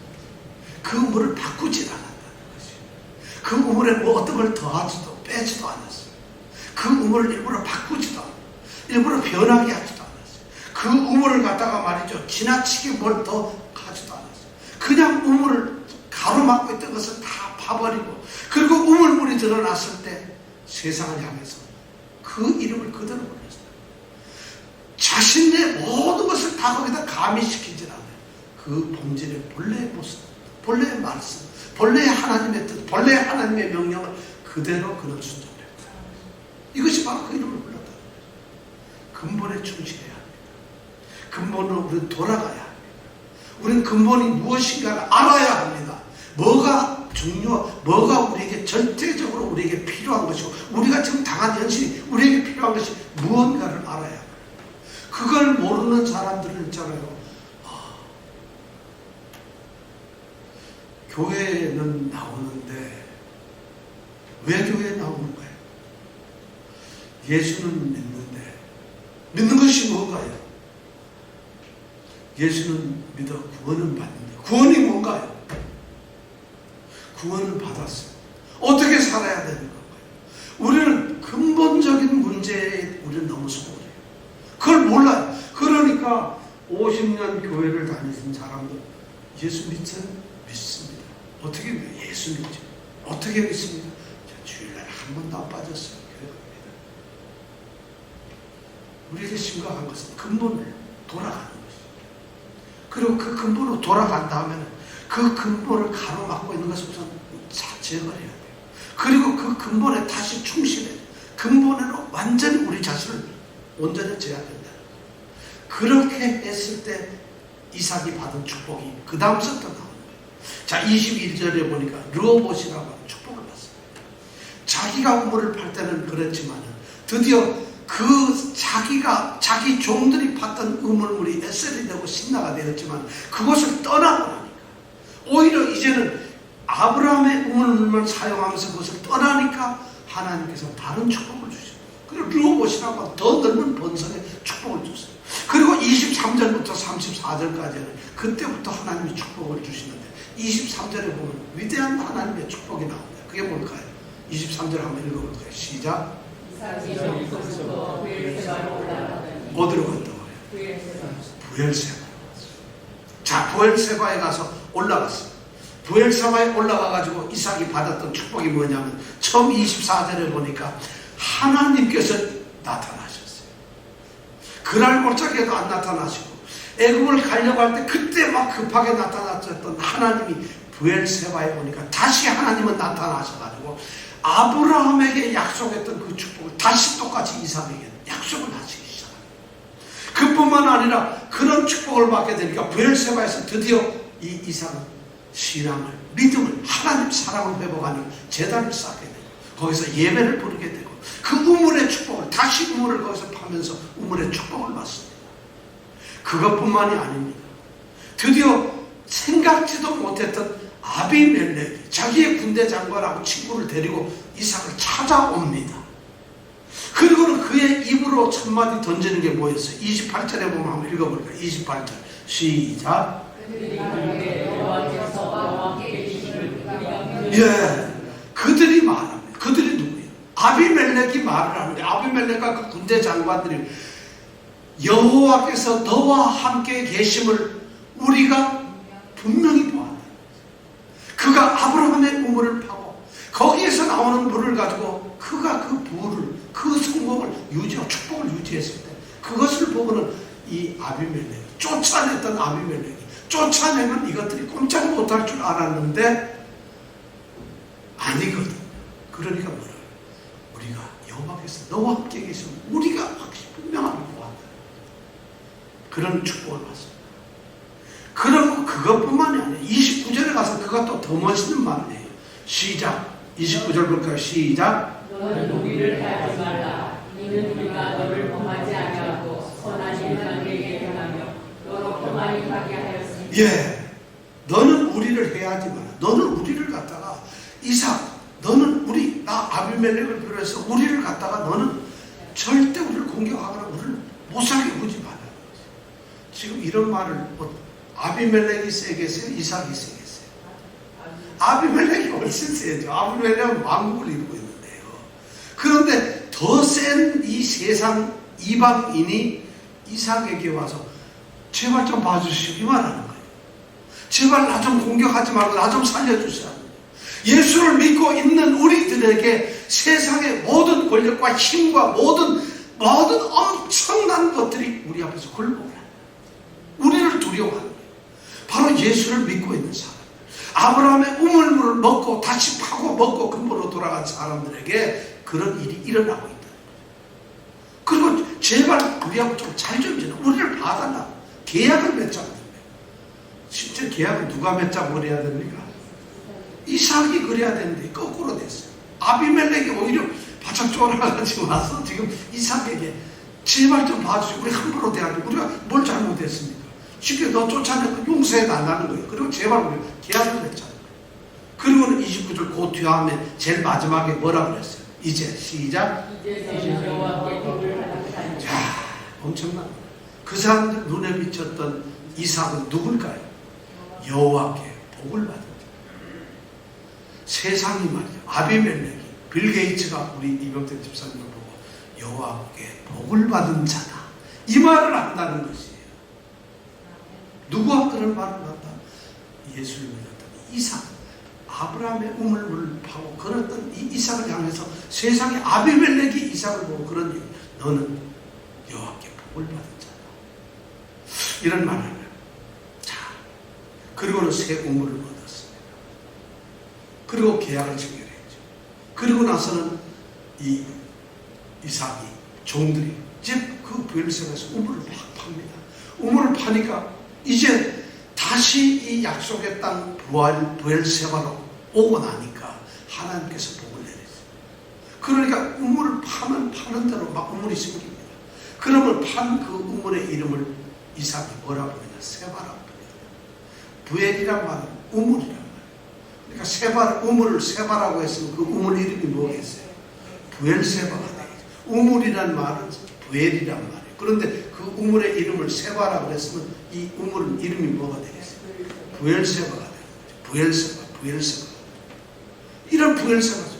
그 우물을 바꾸지 않았다는 것이에요. 그 우물에 뭐 어떤 걸 더하지도 빼지도 않았어요. 그 우물을 일부러 바꾸지도 않았어요. 일부러 변하게 하지도 않았어요. 그 우물을 갖다가 말이죠, 지나치게 뭘 더 하지도 않았어요. 그냥 우물을 가로막고 있던 것을 다 파버리고, 그리고 우물물이 드러났을 때 세상을 향해서 그 이름을 그대로 불렀어요. 자신의 모든 것을 다 거기다 가미시키지 않아요. 그 본질의 본래의 모습, 본래의 말씀, 본래의 하나님의 뜻, 본래의 하나님의 명령을 그대로 그는 순종했다. 이것이 바로 그 이름을 불렀다. 근본에 충실해야 합니다. 근본으로 우리는 돌아가야 합니다. 우리는 근본이 무엇인가를 알아야 합니다. 뭐가 뭐가 우리에게 절대적으로 우리에게 필요한 것이고, 우리가 지금 당한 현실이 우리에게 필요한 것이 무언가를 알아야 합니다. 그걸 모르는 사람들은 있잖아요. 교회는 나오는데 왜 교회에 나오는 거예요? 예수는 믿는데 믿는 것이 뭔가요? 예수는 믿어 구원은 받는데 구원이 뭔가요? 구원을 받았어요. 어떻게 살아야 되는 건가요? 우리는 근본적인 문제에 우리는 너무 소홀해요. 그걸 몰라요. 그러니까 50년 교회를 다니신 사람들 예수 믿습니다. 어떻게 믿어요? 예수 믿죠. 어떻게 믿습니까? 주일날 한 번도 안 빠졌어요. 교회 갑니다. 우리에게 심각한 것은 근본을 돌아가는 것이죠. 그리고 그 근본으로 돌아간 다음에는 그 근본을 가로막고 있는 것을 우선 제거를 해야 돼요. 그리고 그 근본에 다시 충실해요. 근본으로 완전히 우리 자신을 온전히 재야 된다. 그렇게 했을 때 이삭이 받은 축복이 그 다음부터 나오는 거예요. 자, 21절에 보니까 르호봇이라고 하는 축복을 받습니다. 자기가 우물을 팔 때는 그랬지만 드디어 그 자기 종들이 팠던 우물물이 에셀이 되고 신나가 되었지만 그것을 떠나고 나니까 오히려 이제는 아브라함의 우물물만 사용하면서 그것을 떠나니까 하나님께서 다른 축복을 주셨어요. 그리고 르호봇이라고 하는 더 넓은 번성의 축복을 줬어요. 그리고 23절부터 34절까지는 그때부터 하나님이 축복을 주시는데 23절에 보면 위대한 하나님의 축복이 나옵니다. 그게 뭘까요? 23절 한번 읽어볼까요? 시작. 이삭이 저기서부터 부엘세바로 올라가더니 어디로 갔다고 해요? 부엘세바. 자, 부엘세바에 가서 올라갔어요. 부엘세바에 올라가가지고 이삭이 받았던 축복이 뭐냐면 처음 24절에 보니까 하나님께서 나타나셨어요. 그날 골짜기에도 안 나타나시고 애굽을 가려고 할 때 그때 막 급하게 나타났던 하나님이 부엘세바에 오니까 다시 하나님은 나타나셔가지고 아브라함에게 약속했던 그 축복을 다시 똑같이 이삭에게 약속을 하시기 시작합니다. 그뿐만 아니라 그런 축복을 받게 되니까 부엘세바에서 드디어 이 이삭은 신앙을, 믿음을, 하나님 사랑을 회복하는 제단을 쌓게 되고 거기서 예배를 부르게 되고 그 우물의 축복을 다시 우물을 거기서 파면서 우물의 축복을 받습니다. 그것뿐만이 아닙니다. 드디어 생각지도 못했던 아비멜렉이 자기의 군대 장관하고 친구를 데리고 이삭을 찾아옵니다. 그리고는 그의 입으로 첫마디 던지는 게 뭐였어요? 28절에 보면 한번 읽어볼까요? 28절 시작. 예, 그들이 말합니다. 그들이 누구예요? 아비멜렉이 말을 하는데 아비멜렉과 그 군대 장관들이 여호와께서 너와 함께 계심을 우리가 분명히 보았다. 그가 아브라함의 우물을 파고 물을 가지고 그가 그 부를, 그 성공을 유지하고 축복을 유지했을 때 그것을 보고는 이 아비멜렉이, 쫓아냈던 아비멜렉이, 쫓아내면 이것들이 꼼짝 못할 줄 알았는데 아니거든. 그러니까 뭐라, 우리가 여호와께서 너와 함께 계시면 우리가 확실히 분명하게 보았다. 그런 축복을 받습니다. 그리고 그것뿐만이 아니라 29절에 가서 그가 또 더 멋있는 말을 해요. 시작. 29절 볼까요? 시작. 너는 우리를 해하지 말라. 이는 우리가 너를 범하지 아니하고 선한 일만 내게 행하며 너로 평안히 가게 하였으니. 예, 너는 우리를 해하지 마라. 너는 우리를 갖다가 이삭, 너는 우리, 나 아비멜렉을 비롯해서 우리를 갖다가 너는 절대 우리를 공격하거나 우리를 못 살게 구지 마라. 지금 이런 말을 아비멜렉이 세겠어요? 이삭이 세겠어요? 아비멜렉이 훨씬 세죠. 아비멜렉은 왕국을 이루고 있는데요. 그런데 더 센 이 세상 이방인이 이삭에게 와서 제발 좀 봐주시오 이 말하는 거예요. 제발 나 좀 공격하지 말고 나 좀 살려주세요. 예수를 믿고 있는 우리들에게 세상의 모든 권력과 힘과 모든 엄청난 것들이 우리 앞에서 굴복을 합니다. 우리를 두려워하는 거예요. 바로 예수를 믿고 있는 사람, 아브라함의 우물물을 먹고 다시 파고 먹고 근본으로 돌아간 사람들에게 그런 일이 일어나고 있다. 그리고 제발 우리하고 좀 잘 좀 지내, 우리를 봐달라. 계약을 맺자고 합니다. 실제 계약을 누가 맺자고 그래야 됩니까? 이삭이 그래야 되는데 거꾸로 됐어요. 아비멜렉이 오히려 바짝 쫄아가지고 와서 지금 이삭에게 제발 좀 봐주시고 우리 함부로 대하고 우리가 뭘 잘못했습니까? 쉽게 너 쫓아내고 용서해 달라는 거예요. 그리고 제발 우리 계약을 맺자는 거예요. 그리고는 29절 그 뒤에 제일 마지막에 뭐라고 그랬어요? 이제 시작. 이제 너는 여호와께 복을 받았다. 자, 엄청난 그 사람들 눈에 비쳤던 이삭은 누굴까요? 여호와께 복을 받은 자. 세상이 말이죠. 아비멜렉이, 빌 게이츠가 우리 이병택 집사님을 보고 여호와께 복을 받은 자다 이 말을 한다는 것이에요. 누구와 그런 말을 한다? 예수를 믿었던 이삭, 아브라함의 우물물을 파고 걸었던 이 이삭을 향해서 세상의 아비멜렉이 이삭을 보고 그런 얘기, 너는 여호와께 복을 받은 자다 이런 말을 해요. 자, 그리고는 새 우물을 얻었습니다. 그리고 계약을 체결했죠. 그리고 나서는 이 이삭이 종들이 즉 그 브엘세바에서 우물을 팍 팝니다. 우물을 파니까 이제 다시 이 약속의 땅 브엘세바로 오고 나니까 하나님께서 복을 내렸어요. 그러니까 우물을 파면 파는 대로 막 우물이 생깁니다. 그러면 판 그 우물의 이름을 이삭이 뭐라고 부르냐? 세바라고 부릅니다. 브엘이란 말은 우물이란 말이에요. 그러니까 세바, 우물을 세바라고 했으면 그 우물 이름이 뭐겠어요? 브엘세바가 되겠죠. 우물이란 말은 브엘이란 말이에요. 그런데 그 우물의 이름을 세바라고 했으면 이 우물은 이름이 뭐가 되겠어요? 브엘세바가 되는 거죠. 브엘세바. 이런 브엘세바죠.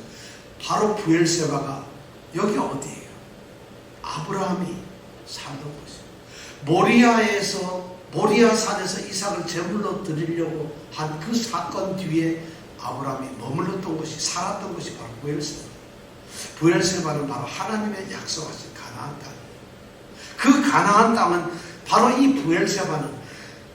바로 브엘세바가 여기 어디예요? 아브라함이 살던 곳이에요. 모리아산에서 이삭을 제물로 드리려고 한 그 사건 뒤에 아브라함이 머물렀던 곳이, 살았던 곳이 바로 브엘세바. 브엘세바는 바로 하나님의 약속하신 가나안 땅이에요. 그 가나안 땅은 바로 이 브엘세바는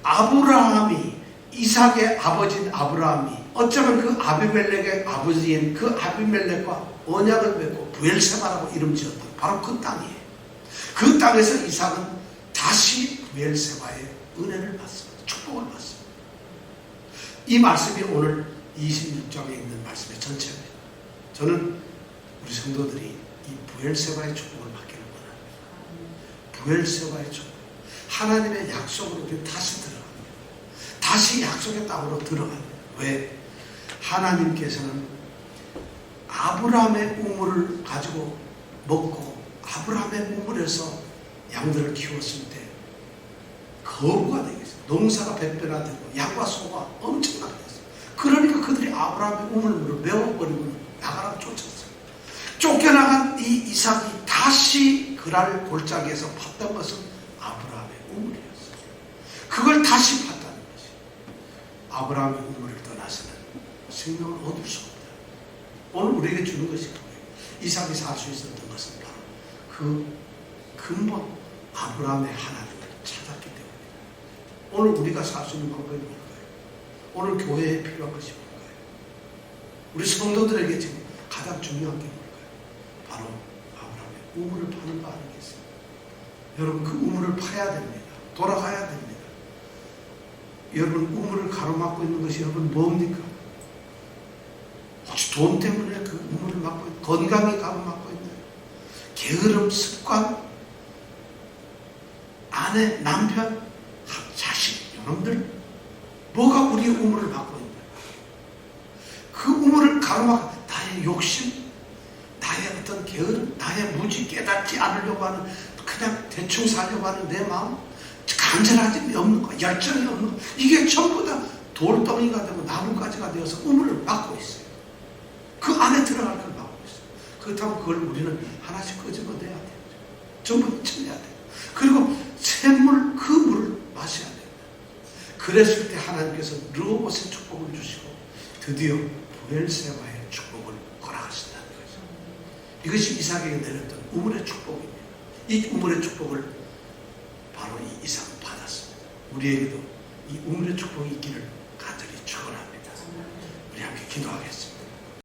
아브라함이, 이삭의 아버지인 아브라함이 어쩌면 그 아비멜렉의 아버지인 그 아비멜렉과 언약을 맺고 브엘세바라고 이름 지었던 바로 그 땅이에요. 그 땅에서 이삭은 다시 브엘세바의 은혜를 받습니다. 축복을 받습니다. 이 말씀이 오늘 26장에 있는 말씀의 전체입니다. 저는 우리 성도들이 이 브엘세바의 축복을 받기를 원합니다. 브엘세바의 축복, 하나님의 약속으로 우리 다시 들어갑니다. 다시 약속의 땅으로 들어갑니다. 왜? 하나님께서는 아브라함의 우물을 가지고 먹고 아브라함의 우물에서 양들을 키웠을 때 거부가 되겠어요. 농사가 백배나되고 양과 소가 엄청나게 됐어요. 그러니까 그들이 아브라함의 우물물을 메워버리고 나가라고 쫓았어요. 쫓겨나간 이 이삭이 다시 그랄 골짜기에서 팠던 것은 아브라함의 우물이었어요. 그걸 다시 팠다는 것이 아브라함의 우물을 떠나서는 생명을 얻을 수 없다. 오늘 우리에게 주는 것이 그거예요. 이삭이 살 수 있었던 것은 바로 그 근본 아브라함의 하나님을 찾았기 때문입니다. 오늘 우리가 살 수 있는 방법이 뭘까요? 오늘 교회에 필요한 것이 뭘까요? 우리 성도들에게 지금 가장 중요한 게 뭘까요? 바로 아브라함의 우물을 파는 거 아니겠어요? 여러분, 그 우물을 파야 됩니다. 돌아가야 됩니다. 여러분, 우물을 가로막고 있는 것이 여러분 뭡니까? 혹시 돈 때문에 그 우물을 막고 있는, 건강이 가로막고 있는, 게으름, 습관, 아내, 남편, 자식, 여러분들 뭐가 우리의 우물을 막고 있는 거예요? 그 우물을 가로막고 나의 욕심, 나의 어떤 게으름, 나의 무지, 깨닫지 않으려고 하는, 그냥 대충 살려고 하는 내 마음, 간절하지 없는 거, 열정이 없는 거, 이게 전부 다 돌덩이가 되고 나뭇가지가 되어서 우물을 막고 있어요. 그 안에 들어갈 걸 막고 있어요. 그렇다면 그걸 우리는 하나씩 끄집어내야 돼요. 전부 쳐내야 돼요. 그리고 샘물, 그 물을 마셔야 돼요. 그랬을 때 하나님께서 르호봇의 축복을 주시고 드디어 브엘세바의 축복을 허락하신다는 거죠. 이것이 이삭에게 내렸던 우물의 축복입니다. 이 우물의 축복을 바로 이 이삭은 받았습니다. 우리에게도 이 우물의 축복이 있기를 간절히 축원합니다. 우리 함께 기도하겠습니다.